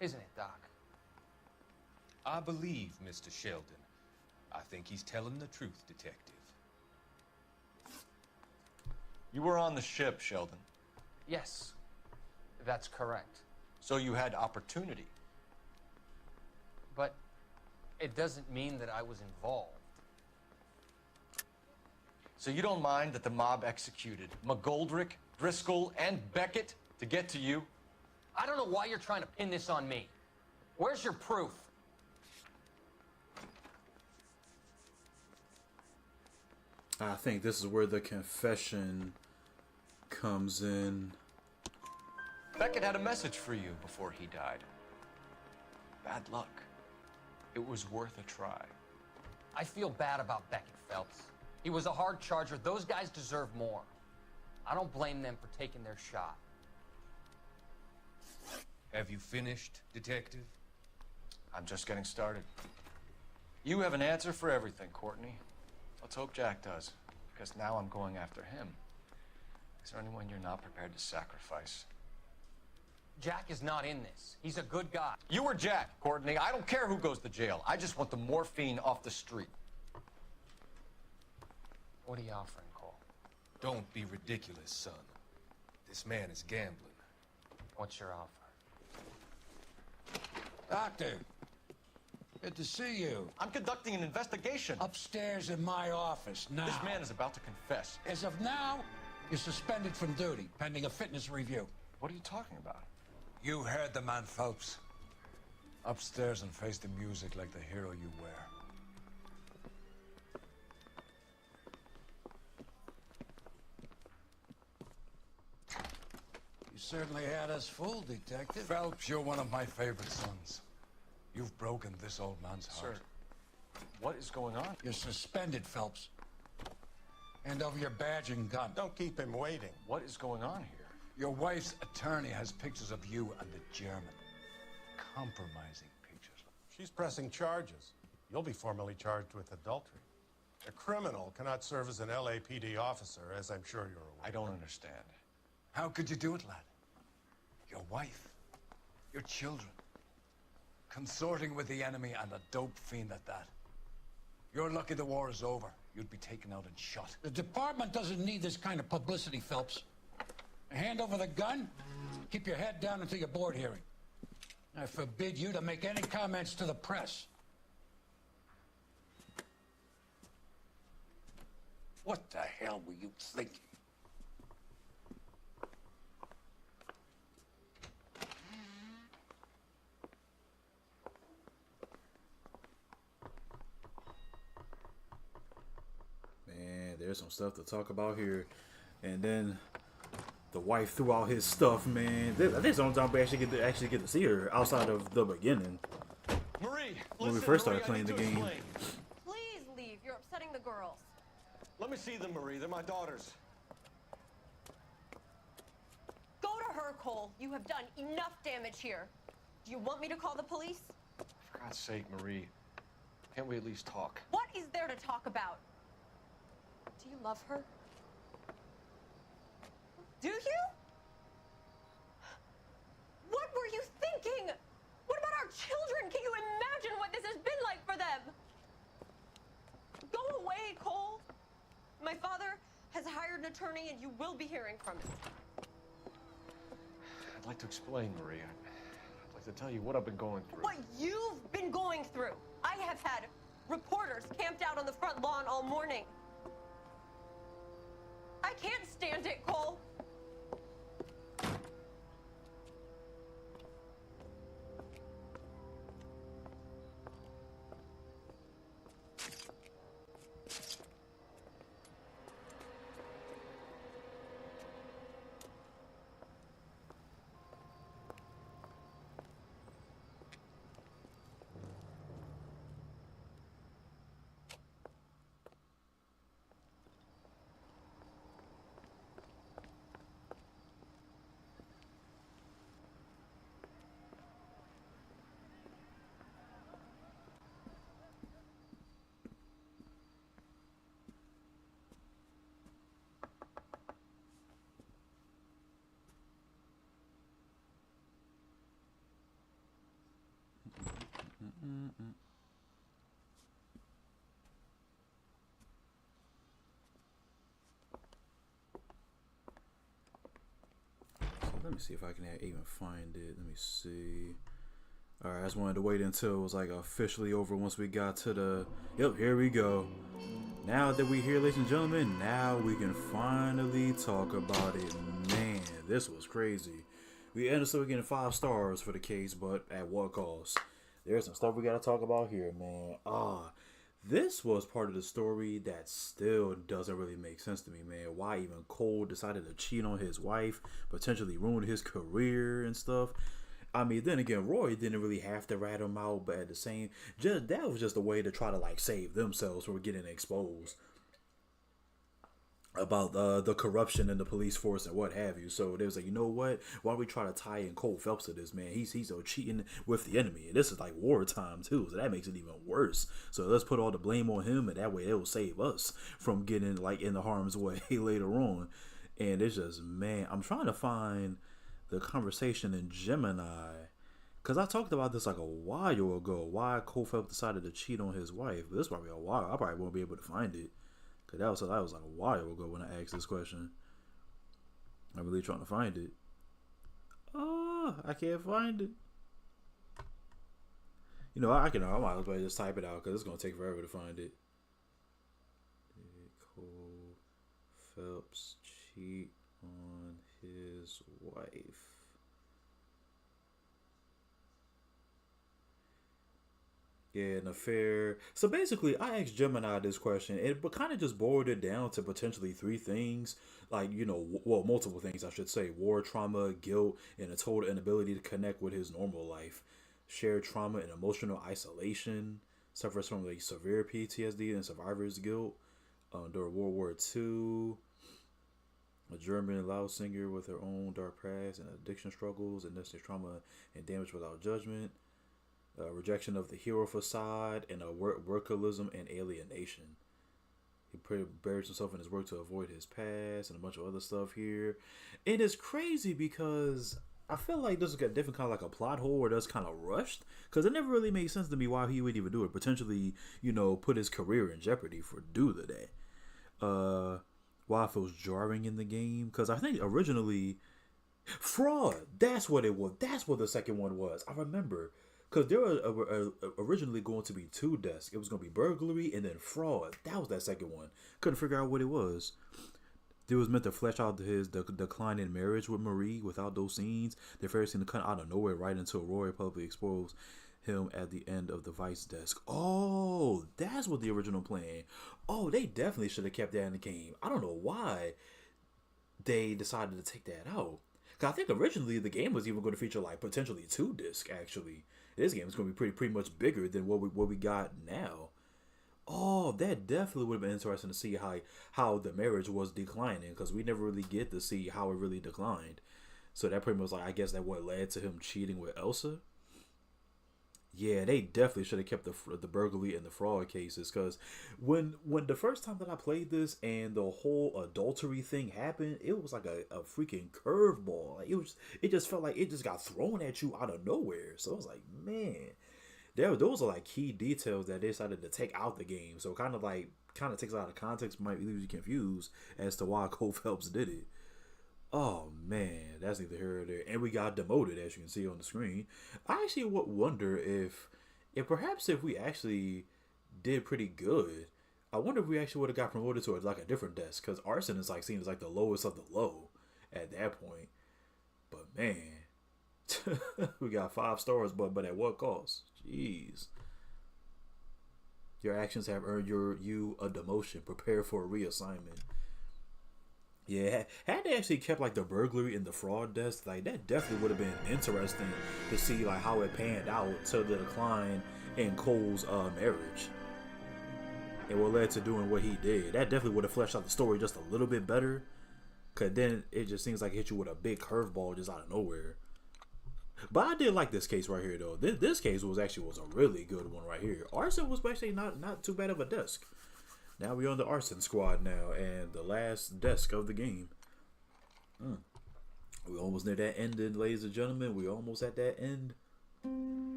Isn't it, Doc? I believe Mr. Sheldon. I think he's telling the truth, Detective. You were on the ship, Sheldon. Yes, that's correct. So you had opportunity. But it doesn't mean that I was involved. So you don't mind that the mob executed McGoldrick, Driscoll, and Beckett to get to you? I don't know why you're trying to pin this on me. Where's your proof? I think this is where the confession comes in. Beckett had a message for you before he died. Bad luck. It was worth a try. I feel bad about Beckett, Phelps. He was a hard charger. Those guys deserve more. I don't blame them for taking their shot. Have you finished, Detective? I'm just getting started. You have an answer for everything, Courtney. Let's hope Jack does, because now I'm going after him. Is there anyone you're not prepared to sacrifice? Jack is not in this. He's a good guy. You or Jack, Courtney. I don't care who goes to jail. I just want the morphine off the street. What are you offering, Cole? Don't be ridiculous, son. This man is gambling. What's your offer? Doctor, good to see you. I'm conducting an investigation. Upstairs in my office now. This man is about to confess. As of now, you're suspended from duty, pending a fitness review. What are you talking about? You heard the man, Phelps. Upstairs and face the music like the hero you wear. You certainly had us fooled, Detective. Phelps, you're one of my favorite sons. You've broken this old man's heart. Sir, what is going on? You're suspended, Phelps. Hand over your badge and gun. Don't keep him waiting. What is going on here? Your wife's attorney has pictures of you and the German. Compromising pictures. She's pressing charges. You'll be formally charged with adultery. A criminal cannot serve as an LAPD officer, as I'm sure you're aware. I don't understand. How could you do it, lad? Your wife, your children, consorting with the enemy and a dope fiend at that. You're lucky the war is over. You'd be taken out and shot. The department doesn't need this kind of publicity, Phelps. Hand over the gun, keep your head down until your board hearing. I forbid you to make any comments to the press. What the hell were you thinking? Man, there's some stuff to talk about here. And then the wife threw out his stuff, man. I think it's the only time we actually get to see her outside of the beginning. Marie, when we first started playing the game. Please leave. You're upsetting the girls. Let me see them, Marie. They're my daughters. Go to her, Cole. You have done enough damage here. Do you want me to call the police? For God's sake, Marie. Can't we at least talk? What is there to talk about? Do you love her? Do you? What were you thinking? What about our children? Can you imagine what this has been like for them? Go away, Cole. My father has hired an attorney and you will be hearing from him. I'd like to explain, Marie. I'd like to tell you what I've been going through. What you've been going through. I have had reporters camped out on the front lawn all morning. I can't stand it, Cole. So let me see if I can even find it. Let me see. All right, I just wanted to wait until it was like officially over once we got to the... Yep, here we go. Now that we're here, ladies and gentlemen, now we can finally talk about it. Man, this was crazy. We ended up getting 5 stars for the case, but at what cost? There's some stuff we got to talk about here, man. This was part of the story that still doesn't really make sense to me, man. Why even Cole decided to cheat on his wife, potentially ruin his career and stuff. I mean, then again, Roy didn't really have to rat him out, but at the same, that was just a way to try to like save themselves from getting exposed about the corruption in the police force and what have you. So they was like, you know what? Why don't we try to tie in Cole Phelps to this, man? He's cheating with the enemy, and this is like wartime too, so that makes it even worse. So let's put all the blame on him, and that way it will save us from getting like in the harm's way later on. And it's just, man, I'm trying to find the conversation in Gemini, because I talked about this like a while ago, why Cole Phelps decided to cheat on his wife. This is probably a while. I probably won't be able to find it, because that was like a while ago when I asked this question. I'm really trying to find it. Oh, I can't find it. You know, I might as well just type it out, because it's going to take forever to find it. Did Cole Phelps cheat on his wife? Yeah, an affair. So basically, I asked Gemini this question, but kind of just boiled it down to potentially 3 things. Like, you know, well, multiple things, I should say. War, trauma, guilt, and a total inability to connect with his normal life. Shared trauma and emotional isolation. Suffers from like severe PTSD and survivor's guilt. During World War II. A German loud singer with her own dark past and addiction struggles, and domestic trauma and damage without judgment. Rejection of the hero facade, and workalism and alienation. He buries himself in his work to avoid his past, and a bunch of other stuff here. And it's crazy because I feel like this is a different kind of like a plot hole, or that's kind of rushed, because it never really made sense to me why he would even do it. Potentially, you know, put his career in jeopardy for due to that. Why it feels jarring in the game, because I think originally fraud. That's what it was. That's what the second one was. I remember. Because there were originally going to be 2 desks. It was going to be burglary and then fraud. That was that second one. Couldn't figure out what it was. It was meant to flesh out his decline in marriage with Marie without those scenes. The first scene to come out of nowhere right until Roy publicly exposed him at the end of the Vice desk. Oh, that's what the original plan. Oh, they definitely should have kept that in the game. I don't know why they decided to take that out. Because I think originally the game was even going to feature like potentially 2 discs actually. This game is going to be pretty much bigger than what we got now. Oh, that definitely would have been interesting to see how the marriage was declining, because we never really get to see how it really declined. So that pretty much, like, I guess that what led to him cheating with Elsa. Yeah, they definitely should have kept the burglary and the fraud cases, because when the first time that I played this and the whole adultery thing happened, it was like a freaking curveball. Like it just felt like it just got thrown at you out of nowhere. So I was like, man, those are like key details that they decided to take out the game. So kind of takes it out of context, might leave you confused as to why Cole Phelps did it. Oh man, that's neither here nor there. And we got demoted, as you can see on the screen. I actually would wonder if perhaps if we actually did pretty good, I wonder if we actually would have got promoted to like a different desk, because arson is like seen as like the lowest of the low at that point. But man, we got 5 stars, but at what cost? Jeez. Your actions have earned you a demotion. Prepare for a reassignment. Yeah, had they actually kept like the burglary and the fraud desk, like that definitely would have been interesting to see like how it panned out to the decline in Cole's marriage and what led to doing what he did. That definitely would have fleshed out the story just a little bit better, cause then it just seems like it hit you with a big curveball just out of nowhere. But I did like this case right here though. This case was a really good one right here. Arson was actually not too bad of a desk. Now we're on the arson squad now, and the last desk of the game. We're almost near that end, ladies and gentlemen. We're almost at that end.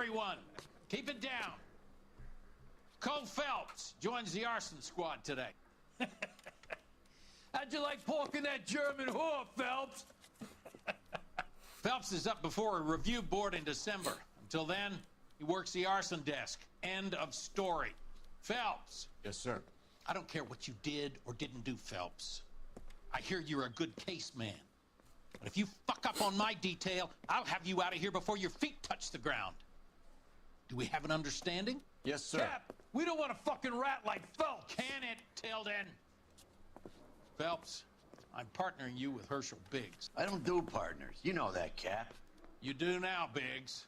everyone. Keep it down. Cole Phelps joins the arson squad today. How'd you like porking that German whore, Phelps? Phelps is up before a review board in December. Until then, he works the arson desk. End of story. Phelps. Yes, sir. I don't care what you did or didn't do, Phelps. I hear you're a good case man. But if you fuck up on my detail, I'll have you out of here before your feet touch the ground. Do we have an understanding? Yes, sir. Cap, we don't want a fucking rat like Phelps. Can it, Tilden? Phelps, I'm partnering you with Herschel Biggs. I don't do partners. You know that, Cap. You do now, Biggs.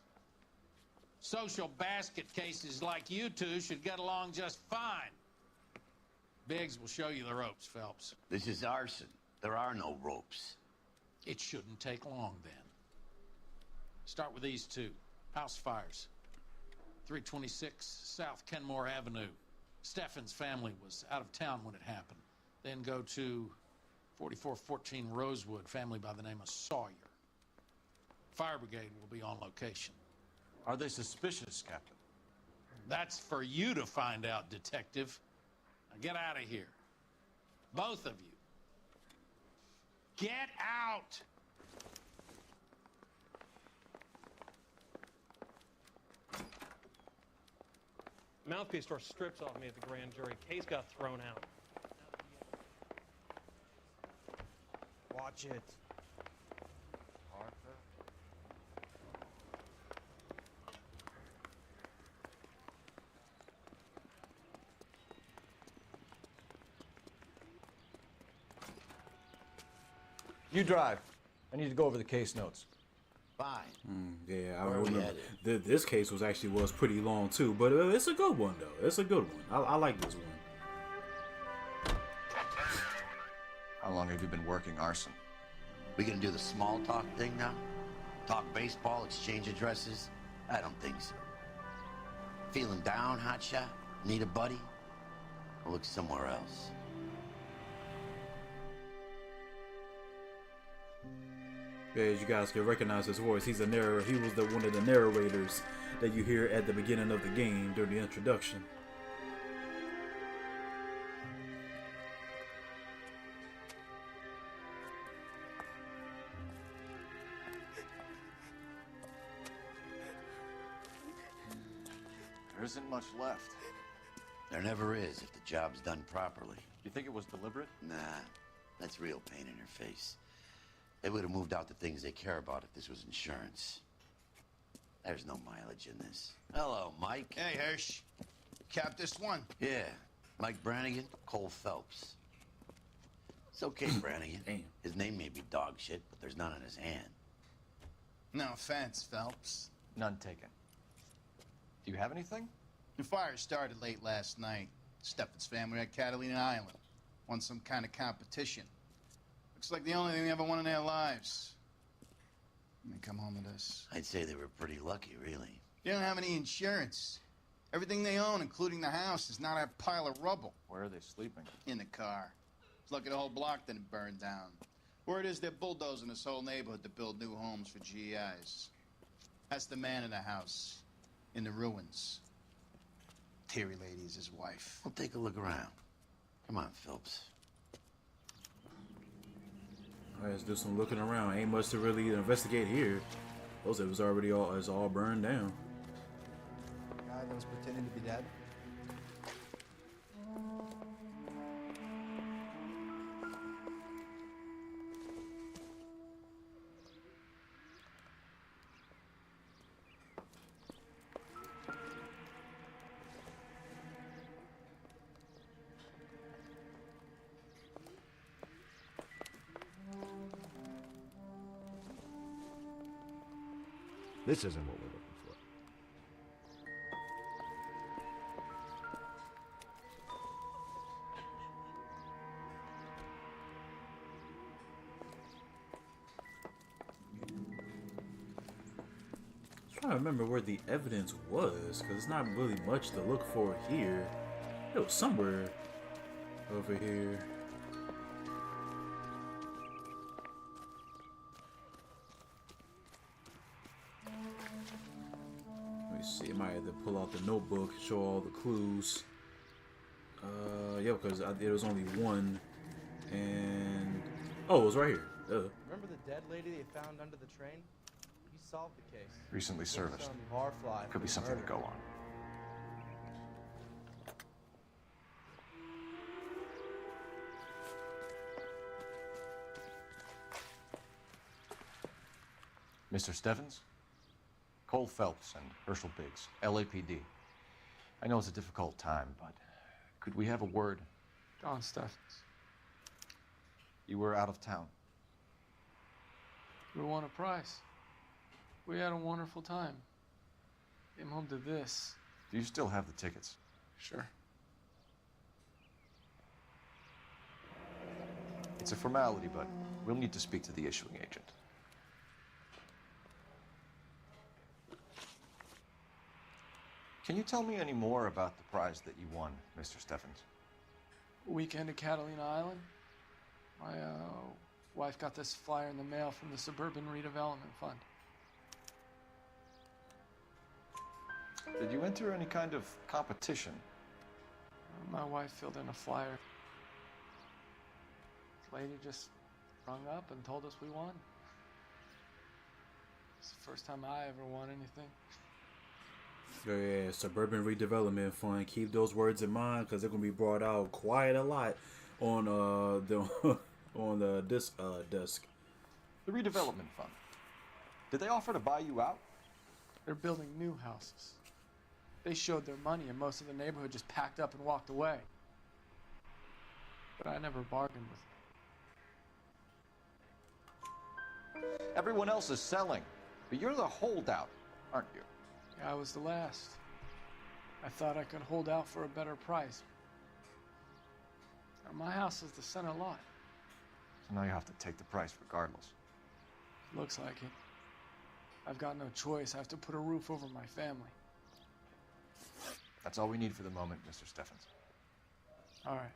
Social basket cases like you two should get along just fine. Biggs will show you the ropes, Phelps. This is arson. There are no ropes. It shouldn't take long, then. Start with these two. House fires. 326 South Kenmore Avenue. Steffen's family was out of town when it happened. Then go to 4414 Rosewood, family by the name of Sawyer. Fire brigade will be on location. Are they suspicious, Captain? That's for you to find out, Detective. Now get out of here. Both of you. Get out! Mouthpiece tore strips off me at the grand jury. Case got thrown out. Watch it. You drive. I need to go over the case notes. Fine. Yeah, I Where we remember. headed? This case was pretty long too, but it's a good one though. It's a good one. I like this one. How long have you been working arson? We gonna do the small talk thing now? Talk baseball, exchange addresses? I don't think so. Feeling down, hotshot? Need a buddy? I'll look somewhere else. Yeah, as you guys can recognize his voice, he's a narrator. He was one of the narrators that you hear at the beginning of the game during the introduction. There isn't much left. There never is if the job's done properly. You think it was deliberate? Nah, that's real pain in your face. They would have moved out the things they care about if this was insurance. There's no mileage in this. Hello, Mike. Hey, Hirsch. Cap this one. Yeah, Mike Brannigan, Cole Phelps. It's okay, Brannigan. Damn. His name may be dog shit, but there's none on his hand. No offense, Phelps. None taken. Do you have anything? The fire started late last night. Steffen's family at Catalina Island. Won some kind of competition. Looks like the only thing they ever won in their lives. And they come home to this. I'd say they were pretty lucky, really. They don't have any insurance. Everything they own, including the house, is not a pile of rubble. Where are they sleeping? In the car. It's lucky the whole block didn't burn down. Word is they're bulldozing this whole neighborhood to build new homes for GIs. That's the man in the house. In the ruins. Terry lady is his wife. We'll take a look around. Come on, Phelps. All right, let's do some looking around. Ain't much to really investigate here. Those it was already all burned down. Guy that was pretending to be dead. This isn't what we're looking for. I'm trying to remember where the evidence was, because it's not really much to look for here. It was somewhere over here. Let me might have to pull out the notebook, show all the clues. Yeah, because there was only one, and oh, it was right here. Remember the dead lady they found under the train? You solved the case. Recently serviced. Some barfly. Could be something to go on. Mr. Stevens? Cole Phelps and Herschel Biggs, LAPD. I know it's a difficult time, but could we have a word? John Stevens. You were out of town. We won a prize. We had a wonderful time. Came home to this. Do you still have the tickets? Sure. It's a formality, but we'll need to speak to the issuing agent. Can you tell me any more about the prize that you won, Mr. Stevens? Weekend at Catalina Island. My wife got this flyer in the mail from the Suburban Redevelopment Fund. Did you enter any kind of competition? My wife filled in a flyer. This lady just rung up and told us we won. It's the first time I ever won anything. Oh yeah, Suburban Redevelopment Fund. Keep those words in mind because they're gonna be brought out quite a lot on the desk. The redevelopment fund. Did they offer to buy you out? They're building new houses. They showed their money and most of the neighborhood just packed up and walked away. But I never bargained with them. Everyone else is selling, but you're the holdout, aren't you? Yeah, I was the last. I thought I could hold out for a better price. Now, my house is the center lot. So now you have to take the price regardless. Looks like it. I've got no choice. I have to put a roof over my family. That's all we need for the moment, Mr. Stevens. All right.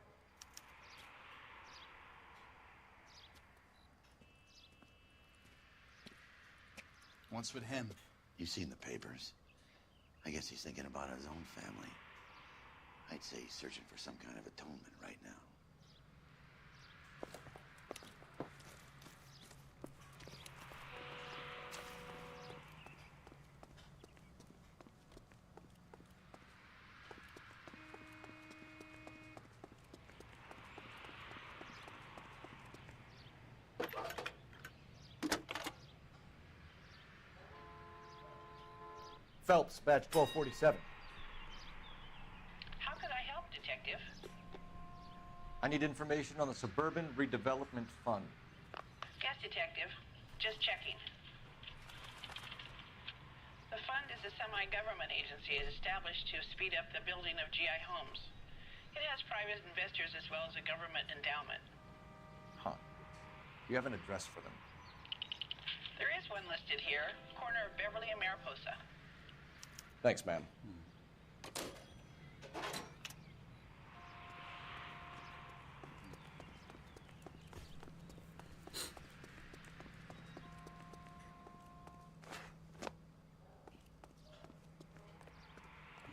What's with him? You've seen the papers. I guess he's thinking about his own family. I'd say he's searching for some kind of atonement right now. Phelps, badge 1247. How could I help, Detective? I need information on the Suburban Redevelopment Fund. Yes, Detective. Just checking. The fund is a semi-government agency established to speed up the building of GI homes. It has private investors as well as a government endowment. Huh. You have an address for them? There is one listed here, corner of Beverly and Mariposa. Thanks, ma'am.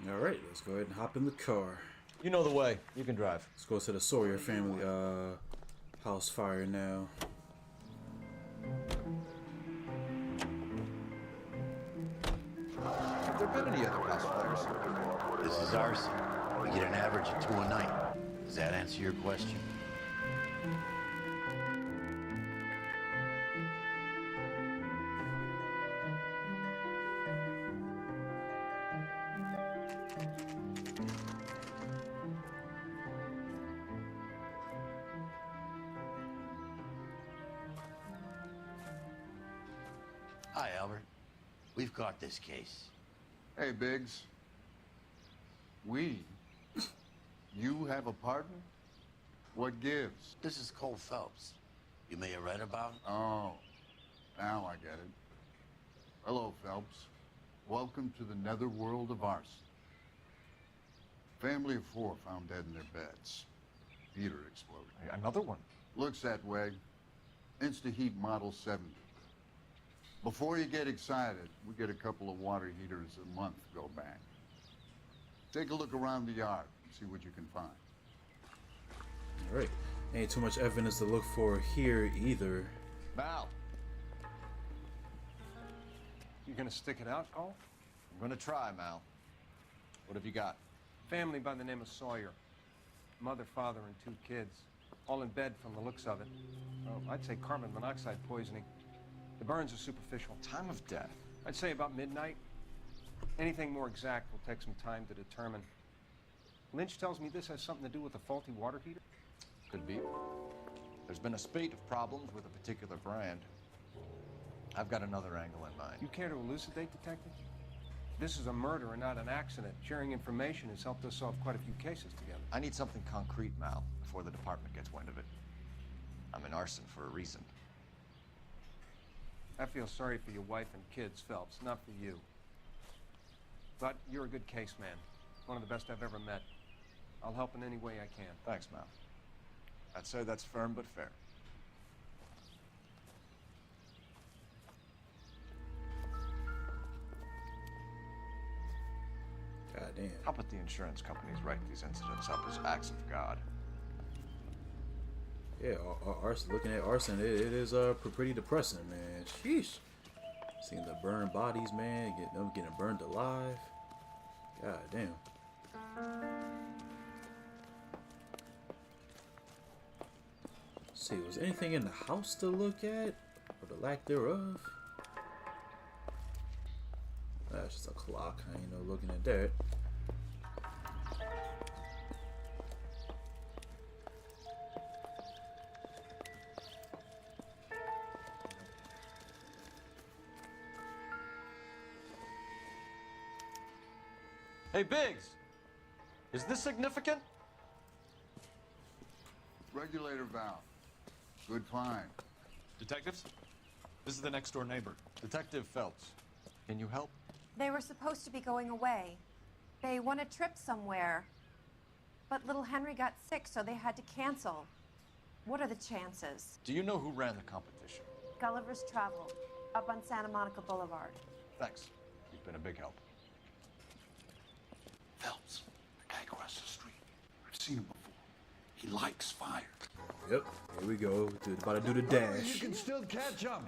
All right, let's go ahead and hop in the car. You know the way. You can drive. Let's go to the Sawyer family house fire now. Have there been any other house fires? This is arson. We get an average of 2 a night. Does that answer your question? Hi, Albert. We've caught this case. Hey, Biggs. We? You have a partner? What gives? This is Cole Phelps. You may have read about him. Oh, now I get it. Hello, Phelps. Welcome to the netherworld of arson. Family of 4 found dead in their beds. Heater exploded. Another one? Looks that way. Insta-heat model 70. Before you get excited, we get a couple of water heaters a month go back. Take a look around the yard and see what you can find. All right. Ain't too much evidence to look for here either. Mal, You gonna stick it out, Cole? I'm gonna try, Mal. What have you got? Family by the name of Sawyer. Mother, father, and 2 kids. All in bed from the looks of it. Well, I'd say carbon monoxide poisoning. The burns are superficial. Time of death? I'd say about midnight. Anything more exact will take some time to determine. Lynch tells me this has something to do with a faulty water heater. Could be. There's been a spate of problems with a particular brand. I've got another angle in mind. You care to elucidate, Detective? This is a murder and not an accident. Sharing information has helped us solve quite a few cases together. I need something concrete, Mal, before the department gets wind of it. I'm in arson for a reason. I feel sorry for your wife and kids, Phelps, not for you. But you're a good case man. One of the best I've ever met. I'll help in any way I can. Thanks, Mal. I'd say that's firm but fair. God damn. How about the insurance companies write these incidents up as acts of God? Yeah, arson. Looking at arson, it is pretty depressing, man. Sheesh. Seeing the burned bodies, man, getting burned alive. God damn. Let's see, was anything in the house to look at, or the lack thereof? That's just a clock. I ain't no looking at that. Hey, Biggs! Is this significant? Regulator valve. Good find. Detectives? This is the next door neighbor. Detective Phelps. Can you help? They were supposed to be going away. They won a trip somewhere. But little Henry got sick, so they had to cancel. What are the chances? Do you know who ran the competition? Gulliver's Travel, up on Santa Monica Boulevard. Thanks. You've been a big help. Phelps, the guy across the street. I've seen him before. He likes fire. Yep, here we go. About to do the dash. You can still catch him.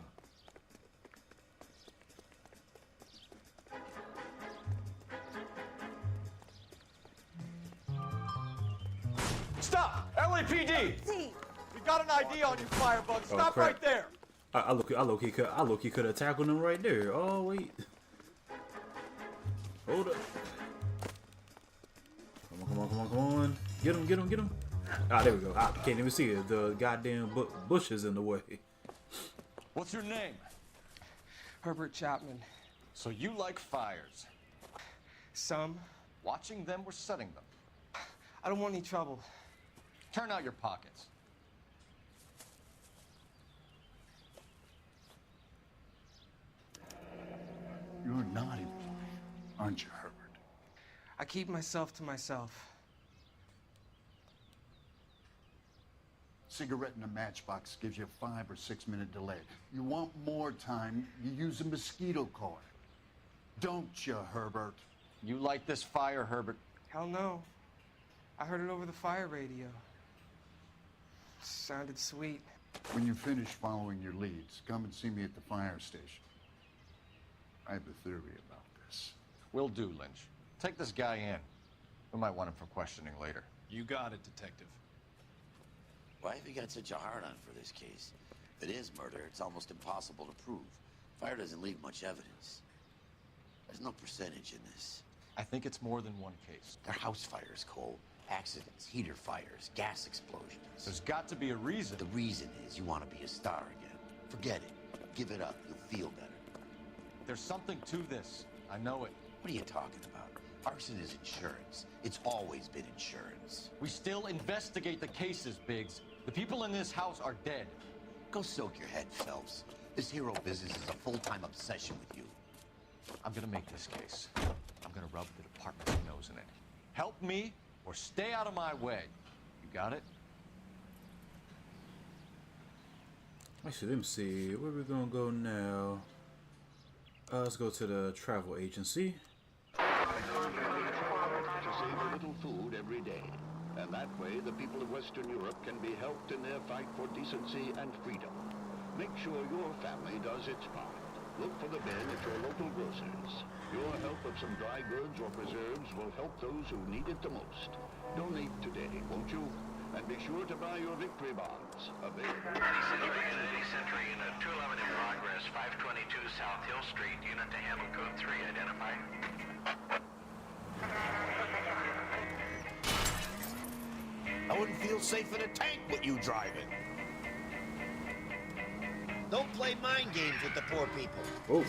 Stop! LAPD! We got an ID on you, Firebug. Stop crap. right there! I low key could have tackled him right there. Oh wait. Hold up. Come on. Get him. Ah, there we go. I can't even see it. The goddamn bushes in the way. What's your name? Herbert Chapman. So you like fires? Some. Watching them or setting them? I don't want any trouble. Turn out your pockets. You're a naughty boy, aren't you, Herbert? I keep myself to myself. Cigarette in a matchbox gives you a 5 or 6 minute delay. You want more time, you use a mosquito coil. Don't you, Herbert? You like this fire, Herbert? Hell no. I heard it over the fire radio. Sounded sweet. When you finish following your leads, come and see me at the fire station. I have a theory about this. Will do, Lynch. Take this guy in. We might want him for questioning later. You got it, Detective. Why have you got such a hard-on for this case? If it is murder, it's almost impossible to prove. Fire doesn't leave much evidence. There's no percentage in this. I think it's more than one case. They're house fires, Cole. Accidents, heater fires, gas explosions. There's got to be a reason. The reason is you want to be a star again. Forget it. Give it up. You'll feel better. There's something to this. I know it. What are you talking about? Arson is insurance. It's always been insurance. We still investigate the cases, Biggs. The people in this house are dead. Go soak your head, Phelps. This hero business is a full-time obsession with you. I'm gonna make this case. I'm gonna rub the department's nose in it. Help me or stay out of my way. You got it? Actually, let me see. Where we gonna go now? Let's go to the travel agency. To save a little food every day. And that way, the people of Western Europe can be helped in their fight for decency and freedom. Make sure your family does its part. Look for the men at your local grocers. Your help of some dry goods or preserves will help those who need it the most. Donate today, won't you? And be sure to buy your victory bonds. Available. Community Center Unit 211 in progress, 522 South Hill Street. Unit to handle code 3. Identify. I wouldn't feel safe in a tank with you driving. Don't play mind games with the poor people. Oh.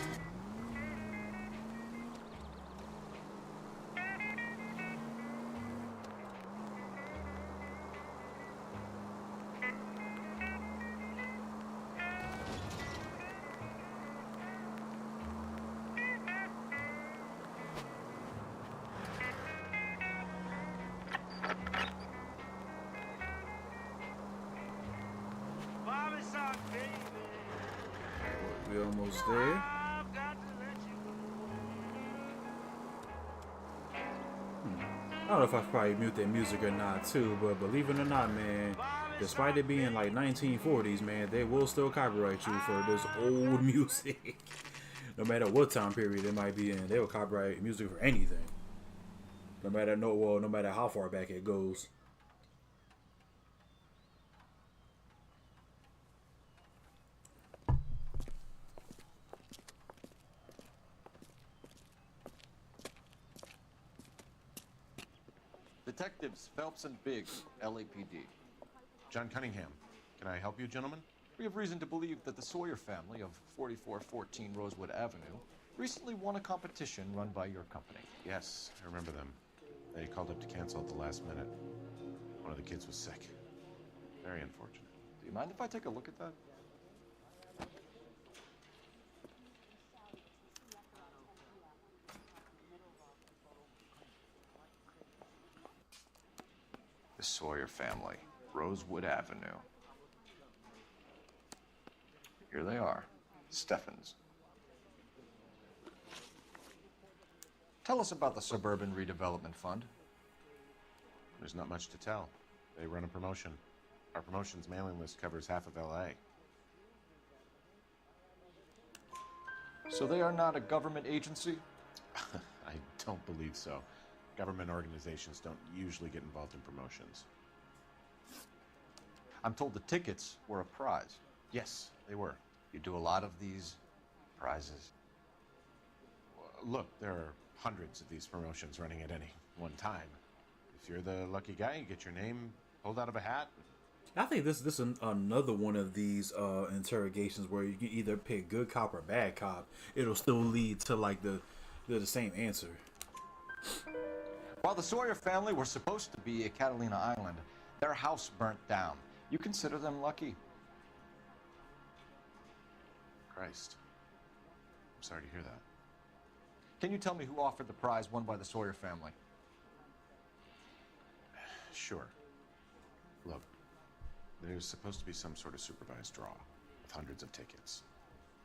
We're almost there. I don't know if I probably mute their music or not too, but believe it or not, man, despite it being like 1940s, man, they will still copyright you for this old music. No matter what time period it might be in, they will copyright music for anything. No matter how far back it goes. Detectives Phelps and Biggs, LAPD. John Cunningham. Can I help you, gentlemen? We have reason to believe that the Sawyer family of 4414 Rosewood Avenue recently won a competition run by your company. Yes, I remember them. They called up to cancel at the last minute. One of the kids was sick. Very unfortunate. Do you mind if I take a look at that? The Sawyer family, Rosewood Avenue. Here they are, Steffens. Tell us about the Suburban Redevelopment Fund. There's not much to tell. They run a promotion. Our promotion's mailing list covers half of LA. So they are not a government agency? I don't believe so. Government organizations don't usually get involved in promotions. I'm told the tickets were a prize. Yes, they were. You do a lot of these prizes? Look, there are hundreds of these promotions running at any one time. If you're the lucky guy, you get your name pulled out of a hat. I think this is another one of these interrogations where you can either pick good cop or bad cop. It'll still lead to like the same answer. While the Sawyer family were supposed to be at Catalina Island, their house burnt down. You consider them lucky? Christ. I'm sorry to hear that. Can you tell me who offered the prize won by the Sawyer family? Sure. Look, there's supposed to be some sort of supervised draw with hundreds of tickets.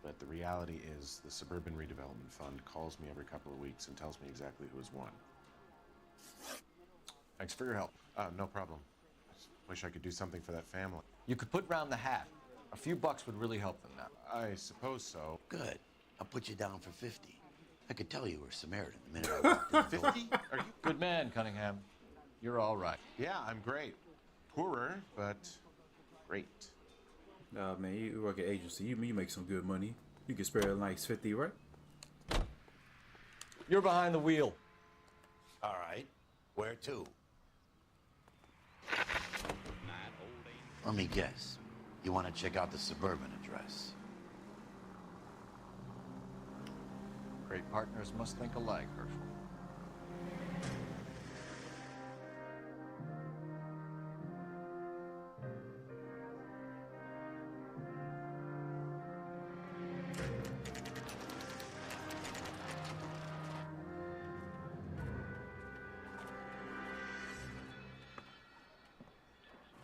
But the reality is the Suburban Redevelopment Fund calls me every couple of weeks and tells me exactly who has won. Thanks for your help. No problem. Just wish I could do something for that family. You could put round the hat. A few bucks would really help them now. I suppose so. Good. I'll put you down for 50. I could tell you were a Samaritan the minute I walked in the door. 50? Are you? Good man, Cunningham. You're all right. Yeah, I'm great. Poorer, but great. Nah, man, you work at agency. You make some good money. You can spare a nice 50, right? You're behind the wheel. All right. Where to? Let me guess. You want to check out the Suburban address? Great partners must think alike, Herschel.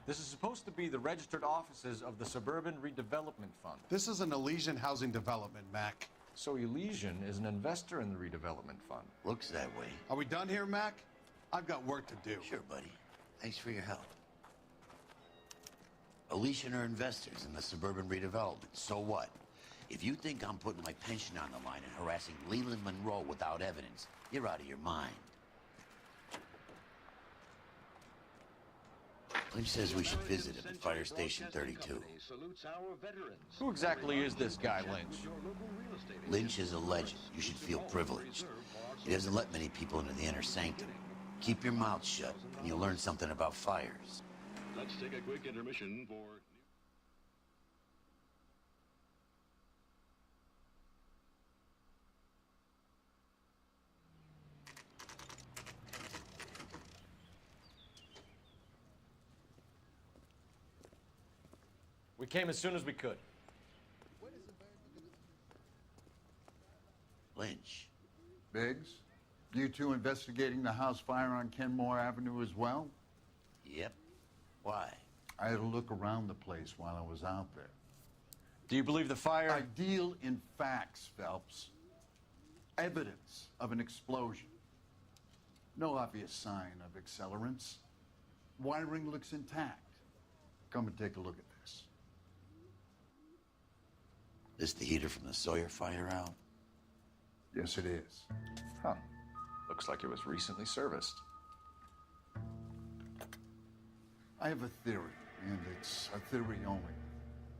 This is supposed to be the registered offices of the Suburban Redevelopment Fund. This is an Elysian housing development, Mac. So Elysian is an investor in the redevelopment fund. Looks that way. Are we done here, Mac? I've got work to do. Sure, buddy. Thanks for your help. Elysian are investors in the suburban redevelopment. So what? If you think I'm putting my pension on the line and harassing Leland Monroe without evidence, you're out of your mind. Lynch says we should visit him at Fire Station 32. Who exactly is this guy, Lynch? Lynch is a legend. You should feel privileged. He doesn't let many people into the inner sanctum. Keep your mouth shut, and you'll learn something about fires. Let's take a quick intermission for... We came as soon as we could. Lynch. Biggs, you two investigating the house fire on Kenmore Avenue as well? Yep. Why? I had a look around the place while I was out there. Do you believe the fire? I deal in facts, Phelps. Evidence of an explosion. No obvious sign of accelerants. Wiring looks intact. Come and take a look at this. This the heater from the Sawyer fire out? Yes, it is. Huh. Looks like it was recently serviced. I have a theory, and it's a theory only.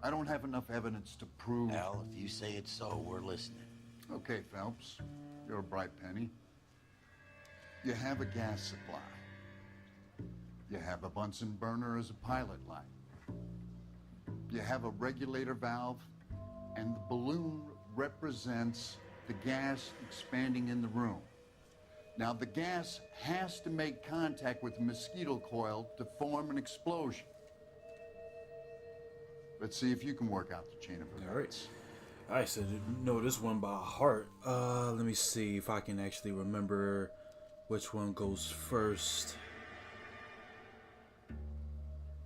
I don't have enough evidence to prove... Al, if you say it's so, we're listening. Okay, Phelps. You're a bright penny. You have a gas supply. You have a Bunsen burner as a pilot light. You have a regulator valve, and the balloon represents the gas expanding in the room. Now, the gas has to make contact with the mosquito coil to form an explosion. Let's see if you can work out the chain of events. All right, so know this one by heart. Let me see if I can actually remember which one goes first.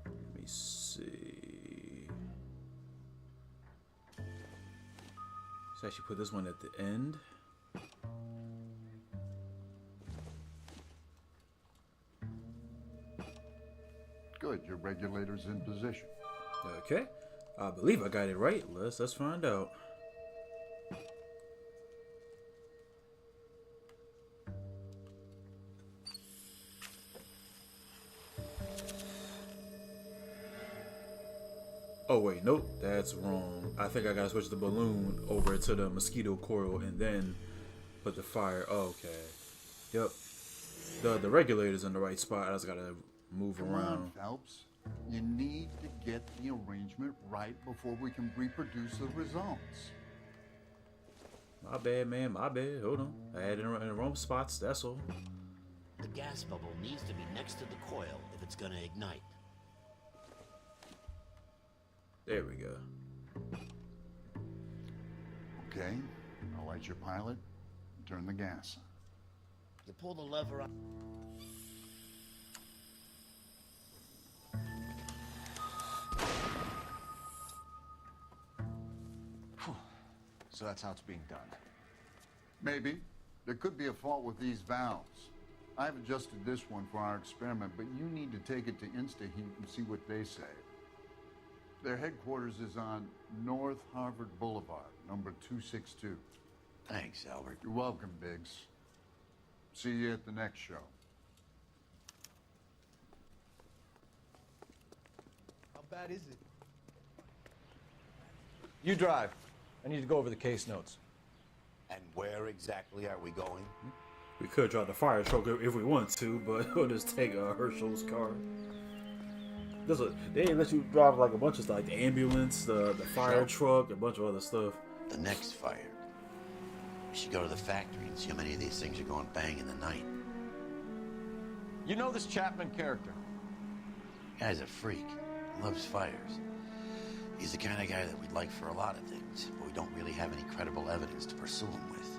Let me see. Let's actually put this one at the end. Good, your regulator's in position. Okay, I believe I got it right. Let's find out. Oh wait, nope, that's wrong. I think I gotta switch the balloon over to the mosquito coil and then put the fire. Oh, okay. Yep. The regulator's in the right spot. I just gotta move Come around. on, Phelps. You need to get the arrangement right before we can reproduce the results. My bad, man. My bad. Hold on. I had it in the wrong spots. That's all. The gas bubble needs to be next to the coil if it's gonna ignite. There we go. Okay, I'll light your pilot and turn the gas on. You pull the lever on. So that's how it's being done. Maybe. There could be a fault with these valves. I've adjusted this one for our experiment, but you need to take it to InstaHeat and see what they say. Their headquarters is on North Harvard Boulevard, number 262. Thanks, Albert. You're welcome, Biggs. See you at the next show. How bad is it? You drive. I need to go over the case notes. And where exactly are we going? We could drive the fire truck if we want to, but we'll just take Herschel's car. They didn't let you drive like a bunch of stuff, like the ambulance, the fire truck, a bunch of other stuff. The next fire. We should go to the factory and see how many of these things are going bang in the night. You know this Chapman character? Guy's a freak. Loves fires. He's the kind of guy that we'd like for a lot of things, but we don't really have any credible evidence to pursue him with.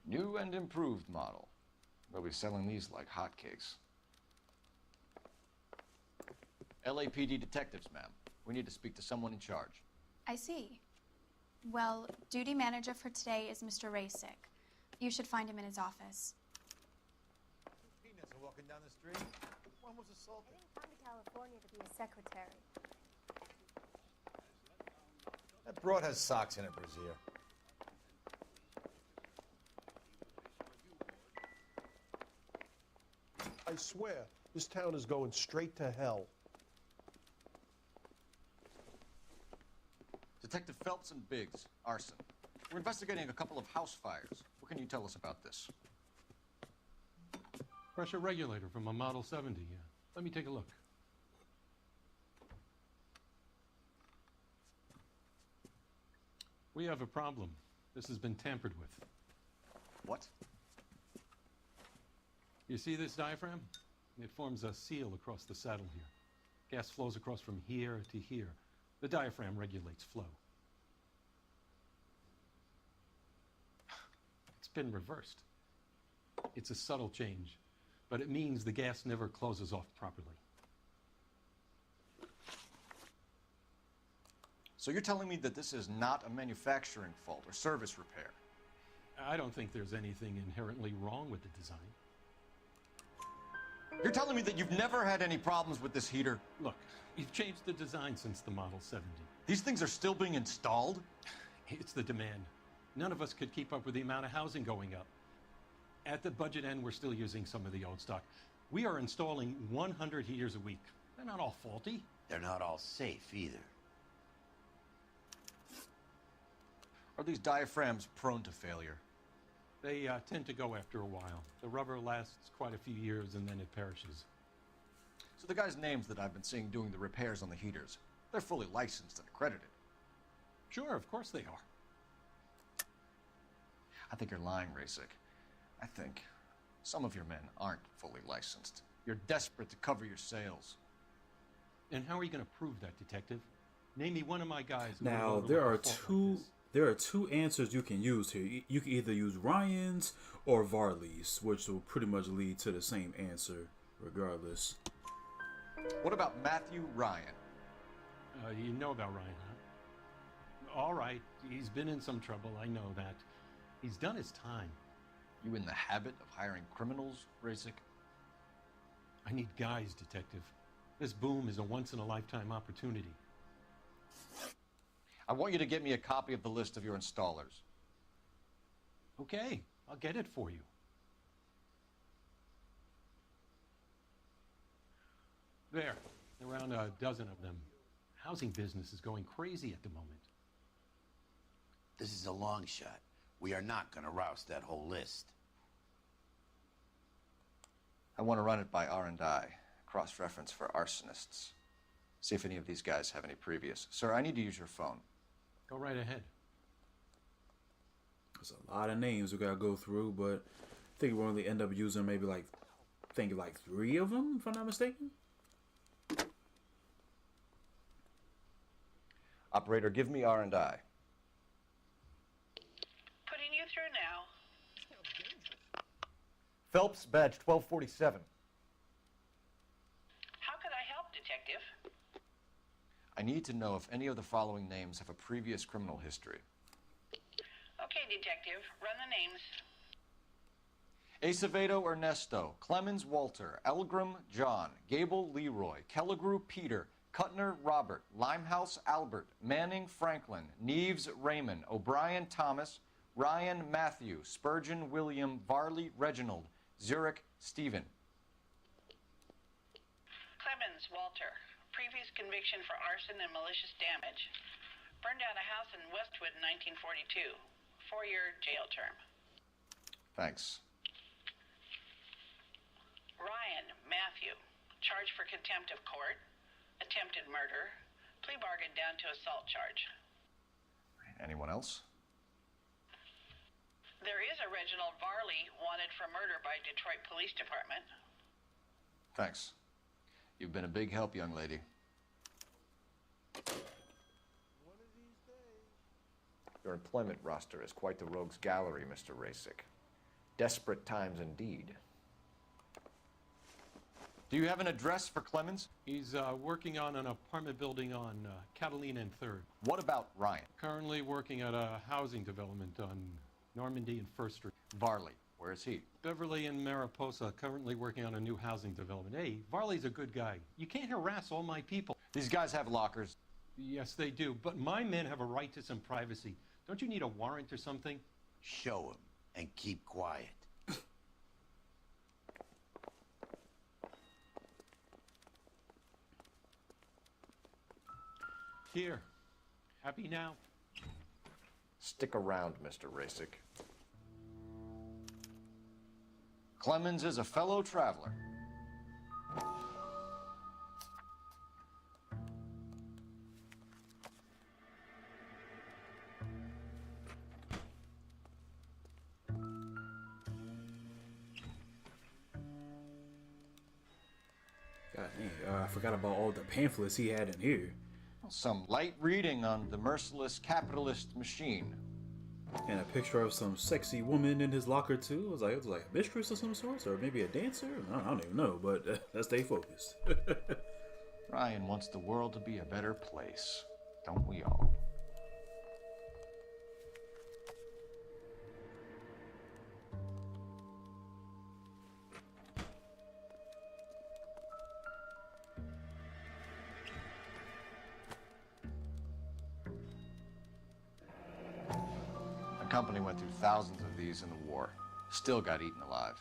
New and improved model. They'll be selling these like hotcakes. LAPD detectives, ma'am. We need to speak to someone in charge. I see. Well, duty manager for today is Mr. Rasick. You should find him in his office. Peanuts are walking down the street. One was assaulted. I didn't come to California to be a secretary. That broad has socks in her brassiere. I swear, this town is going straight to hell. Detective Phelps and Biggs, arson. We're investigating a couple of house fires. What can you tell us about this? Pressure regulator from a Model 70, yeah. Let me take a look. We have a problem. This has been tampered with. What? You see this diaphragm? It forms a seal across the saddle here. Gas flows across from here to here. The diaphragm regulates flow. It's been reversed. It's a subtle change, but it means the gas never closes off properly. So you're telling me that this is not a manufacturing fault or service repair? I don't think there's anything inherently wrong with the design. You're telling me that you've never had any problems with this heater? Look, you've changed the design since the Model 70. These things are still being installed? It's the demand. None of us could keep up with the amount of housing going up. At the budget end, we're still using some of the old stock. We are installing 100 heaters a week. They're not all faulty. They're not all safe either. Are these diaphragms prone to failure? They tend to go after a while. The rubber lasts quite a few years and then it perishes. So the guys' names that I've been seeing doing the repairs on the heaters, they're fully licensed and accredited. Sure, of course they are. I think you're lying, Rasick. I think some of your men aren't fully licensed. You're desperate to cover your sales. And how are you going to prove that, detective? Name me one of my guys. Now, there are two answers you can use here. You can either use Ryan's or Varley's, which will pretty much lead to the same answer regardless. What about Matthew Ryan? You know about Ryan, huh? All right, he's been in some trouble, I know that. He's done his time. You in the habit of hiring criminals, Rasick? I need guys, detective. This boom is a once-in-a-lifetime opportunity. I want you to get me a copy of the list of your installers. Okay, I'll get it for you. There, around a dozen of them. Housing business is going crazy at the moment. This is a long shot. We are not going to rouse that whole list. I want to run it by R&I, cross-reference for arsonists. See if any of these guys have any previous. Sir, I need to use your phone. Go right ahead. There's a lot of names we gotta go through, but I think we'll only end up using maybe like 3 of them, if I'm not mistaken. Operator, give me R&I. Putting you through now. Phelps, badge 1247. How could I help, Detective? I need to know if any of the following names have a previous criminal history. Okay, Detective, run the names. Acevedo Ernesto, Clemens Walter, Elgram John, Gable Leroy, Kelligrew Peter, Kuttner Robert, Limehouse Albert, Manning Franklin, Neves Raymond, O'Brien Thomas, Ryan Matthew, Spurgeon William, Varley Reginald, Zurich Stephen. Clemens Walter. Previous conviction for arson and malicious damage. Burned down a house in Westwood in 1942. 4-year jail term. Thanks. Ryan Matthew. Charged for contempt of court. Attempted murder. Plea bargain down to assault charge. Anyone else? There is a Reginald Varley wanted for murder by Detroit Police Department. Thanks. You've been a big help, young lady. Your employment roster is quite the rogues gallery, Mr. Rasick. Desperate times indeed. Do you have an address for Clemens? He's working on an apartment building on Catalina and 3rd. What about Ryan? Currently working at a housing development on Normandy and 1st Street. Varley, where is he? Beverly and Mariposa, currently working on a new housing development. Hey, Varley's a good guy. You can't harass all my people. These guys have lockers. Yes, they do, but my men have a right to some privacy. Don't you need a warrant or something? Show him and keep quiet. Here. Happy now? Stick around, Mr. Rasick. Clemens is a fellow traveler. God dang, I forgot about all the pamphlets he had in here. Some light reading on the merciless capitalist machine. And a picture of some sexy woman in his locker too. It was like a mistress of some sort, or maybe a dancer. I don't even know, but let's stay focused. Ryan wants the world to be a better place, don't we all? The company went through thousands of these in the war. Still got eaten alive.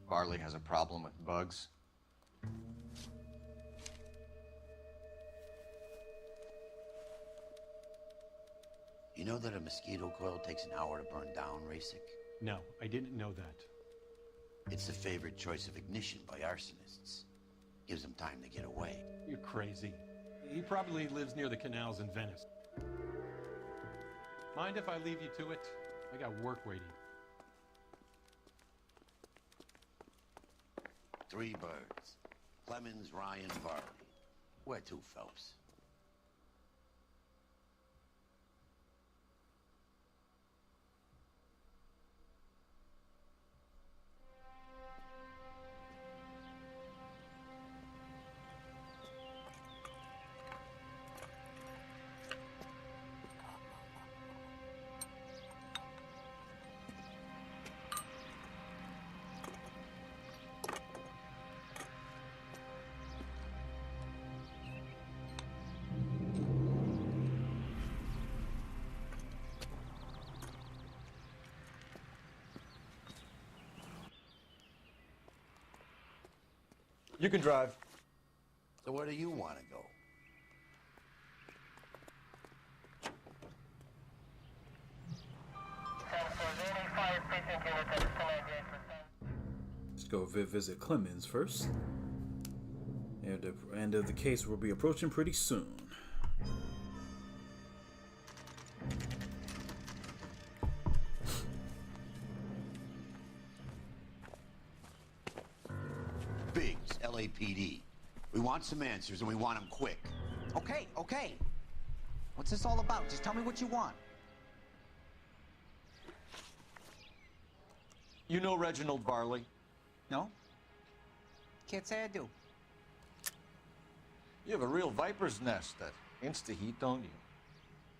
Varley has a problem with bugs. You know that a mosquito coil takes an hour to burn down, Rasick? No, I didn't know that. It's the favorite choice of ignition by arsonists. Gives them time to get away. You're crazy. He probably lives near the canals in Venice. Mind if I leave you to it? I got work waiting. 3 birds. Clemens, Ryan, Varley. Where to, Phelps? You can drive. So where do you want to go? Let's go visit Clemens first. And the end of the case will be approaching pretty soon. Biggs, LAPD. We want some answers and we want them quick. Okay, okay. What's this all about? Just tell me what you want. You know Reginald Varley? No? Can't say I do. You have a real viper's nest that insta-heat, don't you?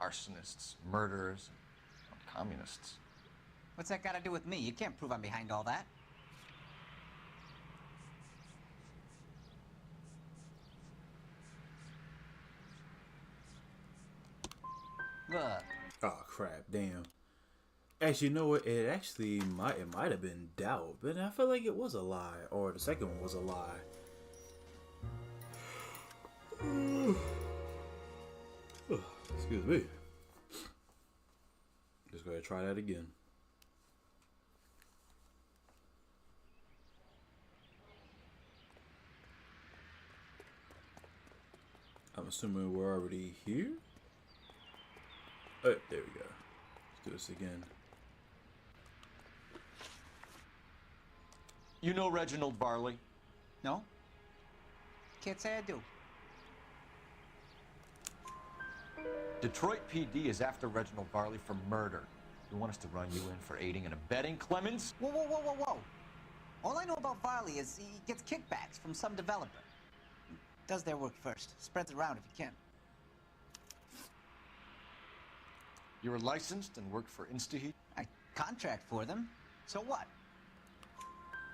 Arsonists, murderers, and communists. What's that got to do with me? You can't prove I'm behind all that. Look. Oh crap! Damn. Actually, you know what? It might have been doubt, but I feel like it was a lie, or the second one was a lie. Excuse me. Just go ahead and try that again. I'm assuming we're already here. Oh, there we go. Let's do this again. You know Reginald Varley? No? Can't say I do. Detroit PD is after Reginald Varley for murder. You want us to run you in for aiding and abetting, Clemens? Whoa, whoa, whoa, whoa, whoa. All I know about Varley is he gets kickbacks from some developer. Does their work first. Spreads it around if he can. You were licensed and worked for InstaHeat? I contract for them. So what?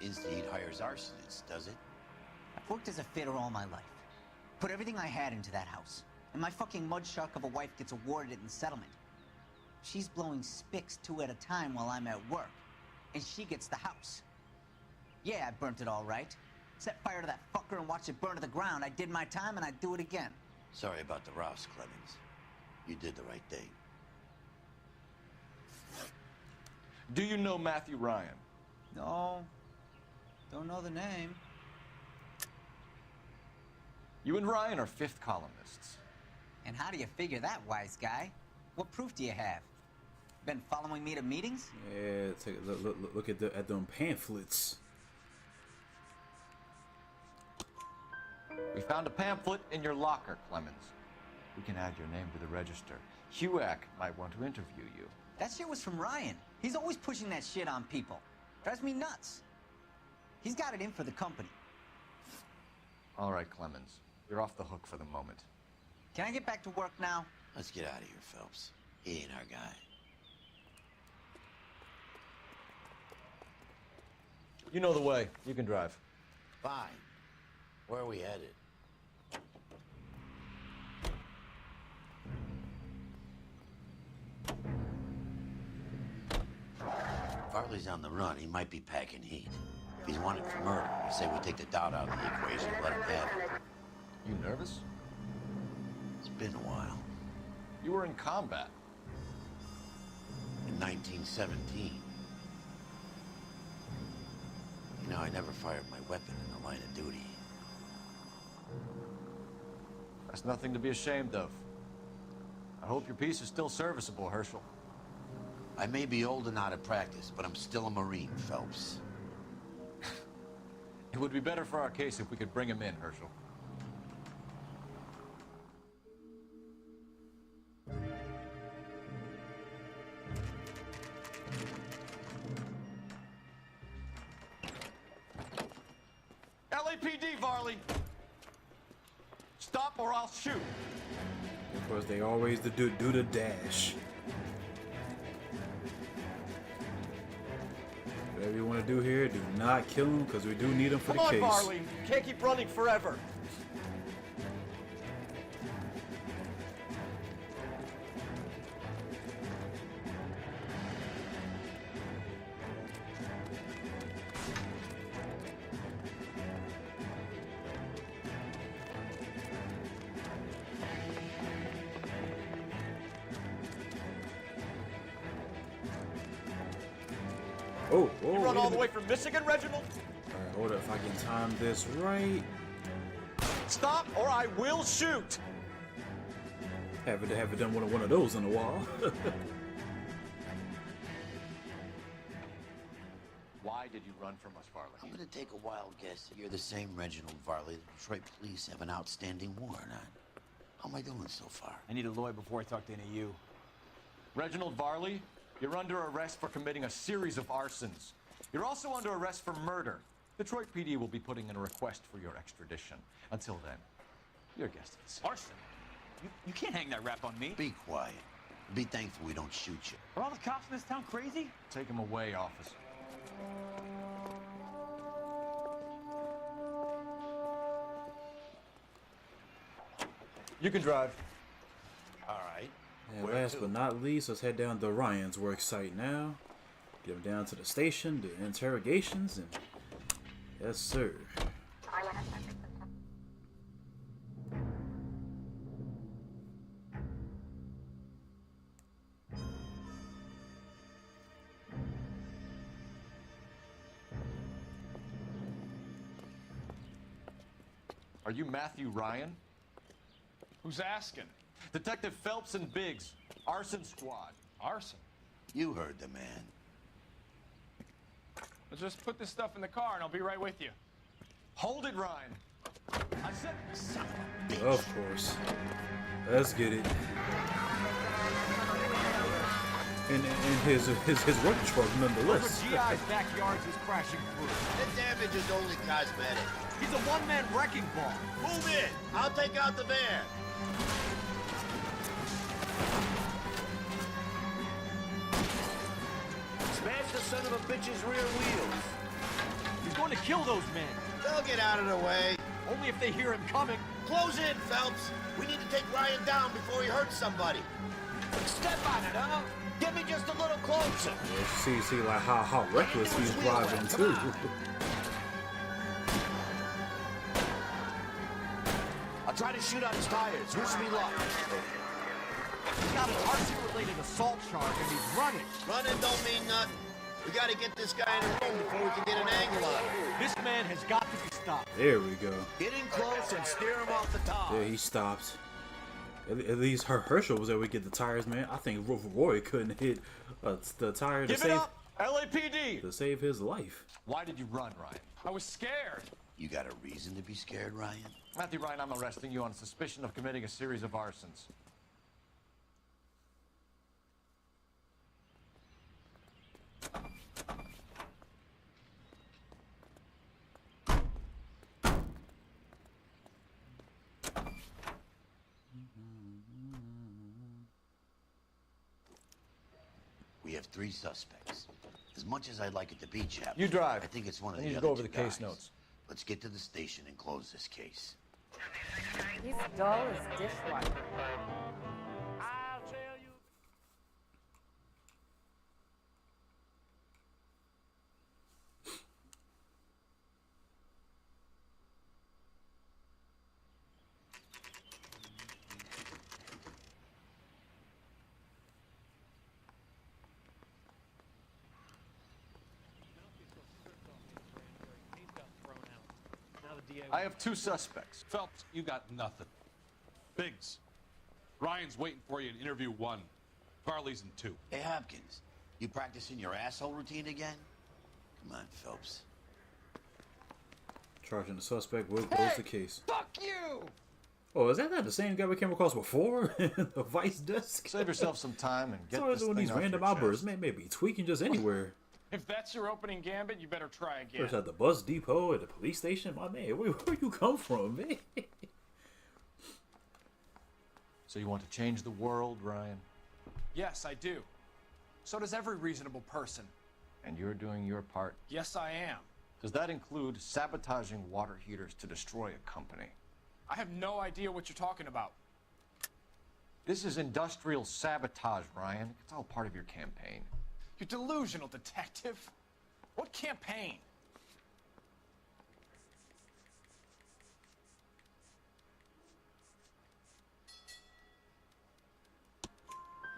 InstaHeat hires arsonists, does it? I've worked as a fitter all my life. Put everything I had into that house. And my fucking mud shark of a wife gets awarded it in settlement. She's blowing spics 2 at a time while I'm at work. And she gets the house. Yeah, I burnt it all right. Set fire to that fucker and watched it burn to the ground. I did my time and I'd do it again. Sorry about the Rouse, Clemens. You did the right thing. Do you know Matthew Ryan? No. Don't know the name. You and Ryan are fifth columnists. And how do you figure that, wise guy? What proof do you have? Been following me to meetings? Yeah, take a look at them pamphlets. We found a pamphlet in your locker, Clemens. We can add your name to the register. HUAC might want to interview you. That shit was from Ryan. He's always pushing that shit on people. Drives me nuts. He's got it in for the company. All right, Clemens. You're off the hook for the moment. Can I get back to work now? Let's get out of here, Phelps. He ain't our guy. You know the way. You can drive. Fine. Where are we headed? Farley's on the run. He might be packing heat. If he's wanted for murder, I say we take the doubt out of the equation and let him have it. You nervous? It's been a while. You were in combat. In 1917. You know, I never fired my weapon in the line of duty. That's nothing to be ashamed of. I hope your piece is still serviceable, Herschel. I may be old and out of practice, but I'm still a Marine, Phelps. It would be better for our case if we could bring him in, Herschel. LAPD, Varley! Stop or I'll shoot! Of course, they always do the dash. Whatever you want to do here, do not kill him, because we do need him for the case. Come on, Varley! You can't keep running forever! Oh, You run all the way from Michigan, Reginald? Alright, hold up. If I can time this right. Stop or I will shoot! Haven't done one of those in a while. Why did you run from us, Varley? I'm gonna take a wild guess that you're the same Reginald Varley the Detroit police have an outstanding warrant on. How am I doing so far? I need a lawyer before I talk to any of you. Reginald Varley, you're under arrest for committing a series of arsons. You're also under arrest for murder. Detroit PD will be putting in a request for your extradition. Until then, you're a guest of the city. Arson? You can't hang that rap on me. Be quiet. Be thankful we don't shoot you. Are all the cops in this town crazy? Take him away, officer. You can drive. All right. And last but not least, let's head down to Ryan's work site now. Get him down to the station, the interrogations, and yes, sir. Are you Matthew Ryan? Who's asking? Detective Phelps and Biggs, arson squad. Arson? You heard the man. Let's just put this stuff in the car and I'll be right with you. Hold it, Ryan. I said, son of a bitch. Of course. Let's get it. And his work truck nonetheless. Over GI's backyards he's crashing through. The damage is only cosmetic. He's a one-man wrecking ball. Move in. I'll take out the van. Smash the son of a bitch's rear wheels. He's going to kill those men. They'll get out of the way. Only if they hear him coming. Close in, Phelps. We need to take Ryan down before he hurts somebody. Step on it, huh? Get me just a little closer. Yeah, see, like how reckless he's driving too. I'll try to shoot out his tires. Wish me luck. He's got an arson-related assault charge and he's running. Running don't mean nothing. We gotta get this guy in the room before we can get an angle on him. This man has got to be stopped. There we go. Get in close and steer him off the top. Yeah, he stopped. At least Herschel was able to get the tires, man. I think Roy couldn't hit the tire to Give it up, LAPD! To save his life. Why did you run, Ryan? I was scared. You got a reason to be scared, Ryan? Matthew Ryan, I'm arresting you on suspicion of committing a series of arsons. We have 3 suspects. As much as I'd like it to be, chap. You drive. I think it's one of I the need to other go over two the case guys. notes. Let's get to the station and close this case. He's dull as dishwater. I have 2 suspects. Phelps, you got nothing. Biggs, Ryan's waiting for you in interview 1. Farley's in 2. Hey, Hopkins, you practicing your asshole routine again? Come on, Phelps. Charging the suspect will close the case. Fuck you! Oh, is that not the same guy we came across before? The vice desk? Save yourself some time and get So this doing thing these off random your outbursts, chest. maybe tweaking just anywhere. If that's your opening gambit, you better try again. First at the bus depot, at the police station. My man, where you come from, man? So you want to change the world, Ryan? Yes, I do. So does every reasonable person. And you're doing your part? Yes, I am. Does that include sabotaging water heaters to destroy a company? I have no idea what you're talking about. This is industrial sabotage, Ryan. It's all part of your campaign. You delusional detective. What campaign?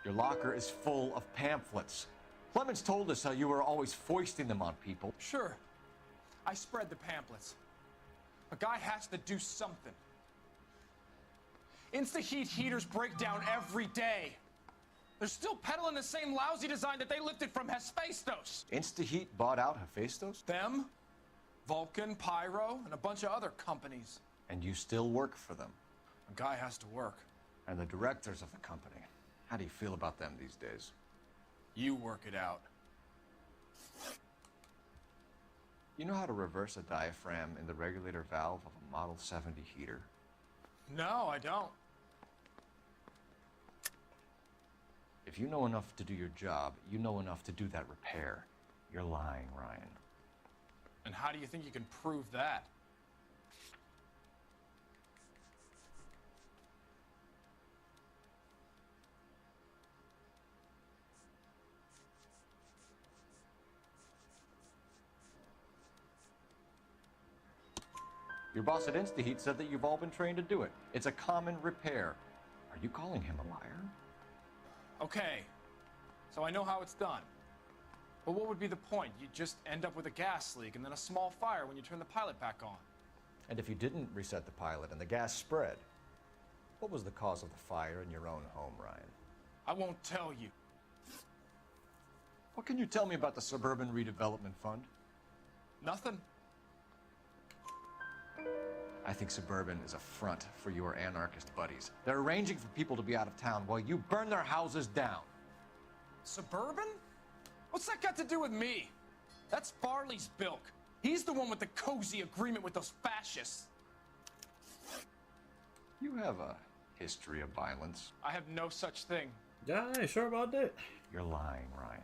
Your locker is full of pamphlets. Clemens told us how you were always foisting them on people. Sure. I spread the pamphlets. A guy has to do something. Insta-heat heaters break down every day. They're still peddling the same lousy design that they lifted from Hephaestus. InstaHeat bought out Hephaestus? Them, Vulcan, Pyro, and a bunch of other companies. And you still work for them. A guy has to work. And the directors of the company. How do you feel about them these days? You work it out. You know how to reverse a diaphragm in the regulator valve of a Model 70 heater? No, I don't. If you know enough to do your job, you know enough to do that repair. You're lying, Ryan. And how do you think you can prove that? Your boss at InstaHeat said that you've all been trained to do it. It's a common repair. Are you calling him a liar? Okay, so I know how it's done. But what would be the point? You just end up with a gas leak and then a small fire when you turn the pilot back on. And if you didn't reset the pilot and the gas spread, what was the cause of the fire in your own home, Ryan? I won't tell you. What can you tell me about the Suburban Redevelopment Fund? Nothing. I think Suburban is a front for your anarchist buddies. They're arranging for people to be out of town while you burn their houses down. Suburban? What's that got to do with me? That's Farley's bilk. He's the one with the cozy agreement with those fascists. You have a history of violence. I have no such thing. Yeah, I ain't sure about that. You're lying, Ryan.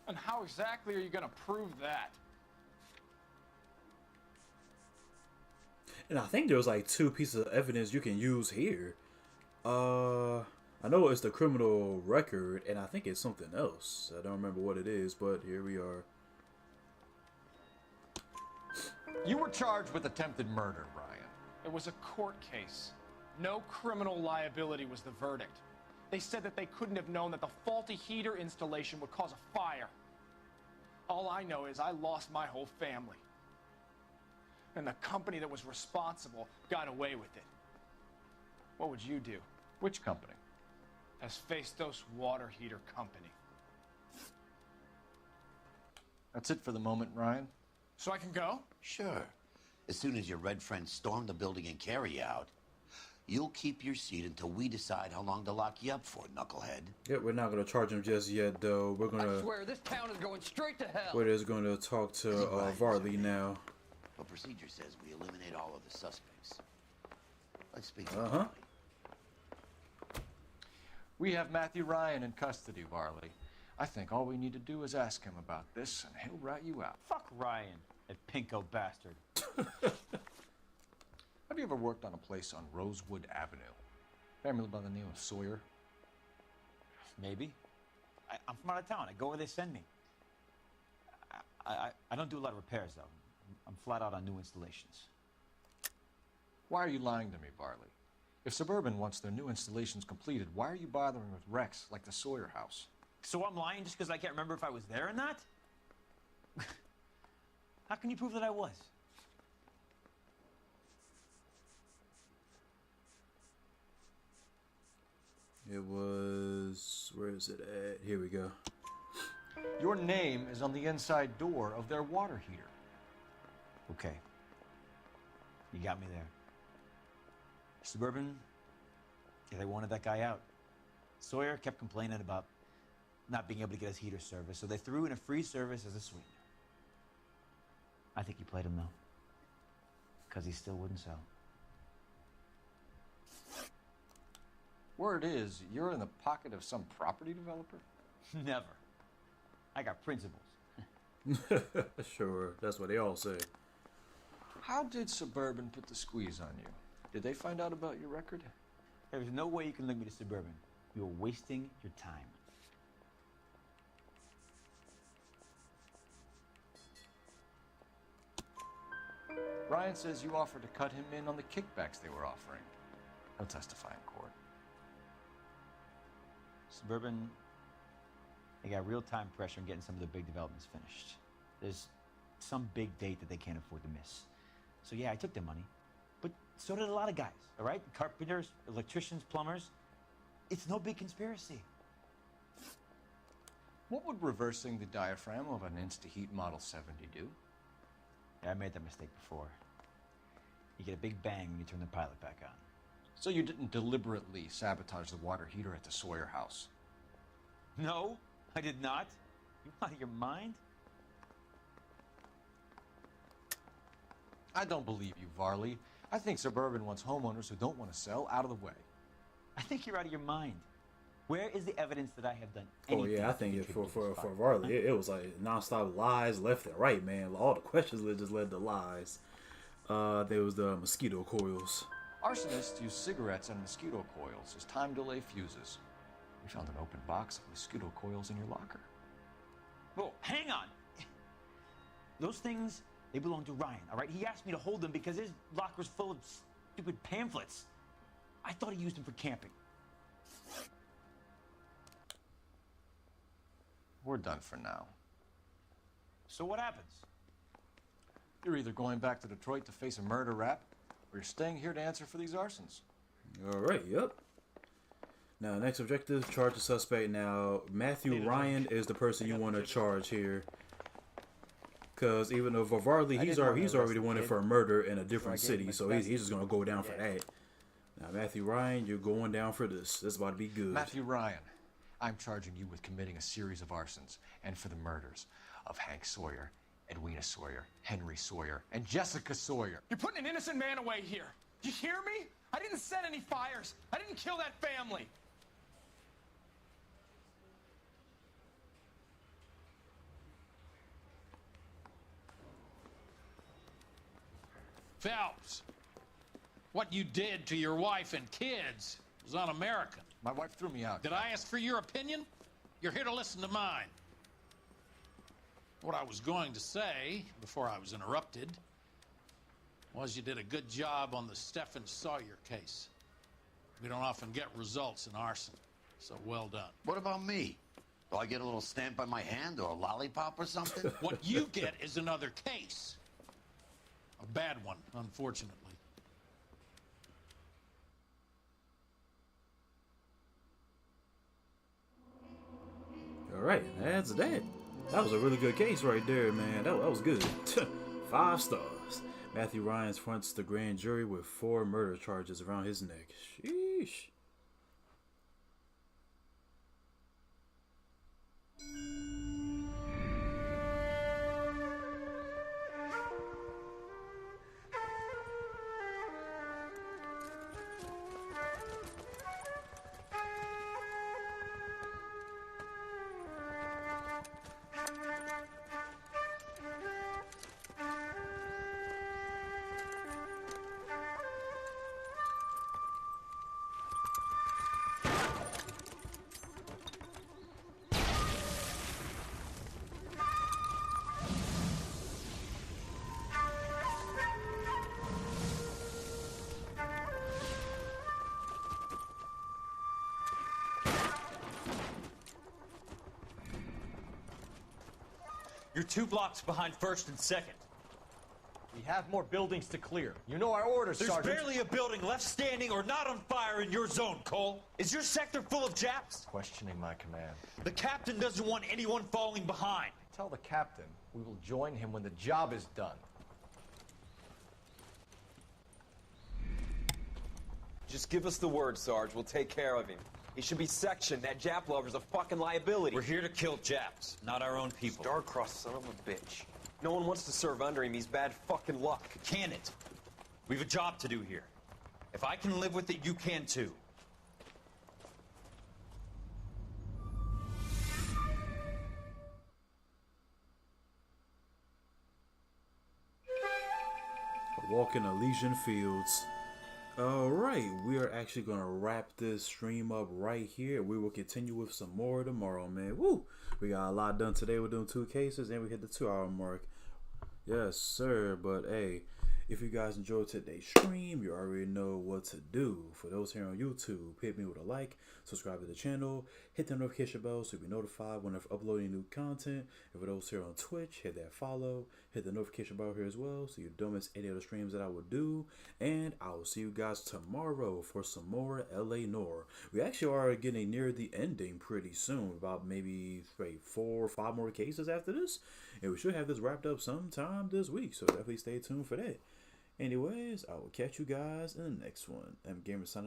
And how exactly are you gonna prove that? And I think there's like 2 pieces of evidence you can use here. I know it's the criminal record, and I think it's something else. I don't remember what it is, but here we are. You were charged with attempted murder, Ryan. It was a court case. No criminal liability was the verdict. They said that they couldn't have known that the faulty heater installation would cause a fire. All I know is I lost my whole family. And the company that was responsible got away with it. What would you do? Which company? Hephaestus Water Heater Company. That's it for the moment, Ryan. So I can go? Sure. As soon as your red friends storm the building and carry you out, you'll keep your seat until we decide how long to lock you up for, knucklehead. Yeah, we're not gonna charge him just yet, though. We're gonna. I swear, this town is going straight to hell. We're just gonna talk to Varley now. But procedure says we eliminate all of the suspects. Let's speak. We have Matthew Ryan in custody, Varley. I think all we need to do is ask him about this, and he'll rat you out. Fuck Ryan, that pinko bastard. Have you ever worked on a place on Rosewood Avenue? Family by the name of Sawyer? Maybe. I'm from out of town. I go where they send me. I don't do a lot of repairs, though. I'm flat out on new installations. Why are you lying to me, Varley? If Suburban wants their new installations completed, why are you bothering with wrecks like the Sawyer house? So I'm lying just because I can't remember if I was there or not? How can you prove that I was? It was... Where is it at? Here we go. Your name is on the inside door of their water heater. Okay. You got me there. Suburban, yeah, they wanted that guy out. Sawyer kept complaining about not being able to get his heater service, so they threw in a free service as a sweetener. I think he played him, though, because he still wouldn't sell. Word is, you're in the pocket of some property developer? Never. I got principles. Sure, that's what they all say. How did Suburban put the squeeze on you? Did they find out about your record? There's no way you can link me to Suburban. You're wasting your time. Ryan says you offered to cut him in on the kickbacks they were offering. He'll testify in court. Suburban, they got real-time pressure on getting some of the big developments finished. There's some big date that they can't afford to miss. So yeah, I took their money. But so did a lot of guys, all right? Carpenters, electricians, plumbers. It's no big conspiracy. What would reversing the diaphragm of an Insta-Heat Model 70 do? Yeah, I made that mistake before. You get a big bang when you turn the pilot back on. So you didn't deliberately sabotage the water heater at the Sawyer house? No, I did not. You out of your mind? I don't believe you, Varley. I think Suburban wants homeowners who don't want to sell out of the way. I think you're out of your mind. Where is the evidence that I have done anything? Oh yeah, I think for Varley, it was like nonstop lies left and right, man. All the questions just led to lies. There was the mosquito coils. Arsonists use cigarettes and mosquito coils as time delay fuses. We found an open box of mosquito coils in your locker. Whoa, hang on. Those things, they belong to Ryan, all right? He asked me to hold them because his locker's full of stupid pamphlets. I thought he used them for camping. We're done for now. So what happens? You're either going back to Detroit to face a murder rap, or you're staying here to answer for these arsons. All right, yep. Now, next objective, charge the suspect. Now, Matthew Ryan is the person you want to charge here. Because even though Varley, he's already wanted for murder in a different city, so he's just going to go down for that. Now, Matthew Ryan, you're going down for this. This is about to be good. Matthew Ryan, I'm charging you with committing a series of arsons and for the murders of Hank Sawyer, Edwina Sawyer, Henry Sawyer, and Jessica Sawyer. You're putting an innocent man away here. You hear me? I didn't set any fires. I didn't kill that family. Phelps, what you did to your wife and kids was un-American. My wife threw me out. Did I ask for your opinion? You're here to listen to mine. What I was going to say, before I was interrupted, was you did a good job on the Stephen Sawyer case. We don't often get results in arson, so well done. What about me? Do I get a little stamp on my hand or a lollipop or something? What you get is another case. A bad one, unfortunately. All right, that's that. That was a really good case right there, man. That was good. 5 stars. Matthew Ryan fronts the grand jury with 4 murder charges around his neck. Sheesh. You're 2 blocks behind 1st and 2nd. We have more buildings to clear. You know our orders, There's Sergeant. barely a building left standing or not on fire in your zone, Cole. Is your sector full of Japs? Questioning my command. The captain doesn't want anyone falling behind. Tell the captain we will join him when the job is done. Just give us the word, Sarge. We'll take care of him. He should be sectioned. That Jap lover's a fucking liability. We're here to kill Japs, not our own people. Star-crossed son of a bitch. No one wants to serve under him. He's bad fucking luck. Can it? We have a job to do here. If I can live with it, you can too. A walk in Elysian Fields. Alright, we are actually going to wrap this stream up right here. We will continue with some more tomorrow, man. Woo! We got a lot done today. We're doing 2 cases and we hit the 2-hour mark. Yes, sir. But hey, if you guys enjoyed today's stream, you already know what to do. For those here on YouTube, hit me with a like, subscribe to the channel, hit the notification bell so you'll be notified whenever uploading new content. And for those here on Twitch, hit that follow, hit the notification bell here as well so you don't miss any of the streams that I will do. And I will see you guys tomorrow for some more LA Noire. We actually are getting near the ending pretty soon, about maybe 4 or 5 more cases after this. And we should have this wrapped up sometime this week, so definitely stay tuned for that. Anyways, I will catch you guys in the next one. I'm Gamer signing out.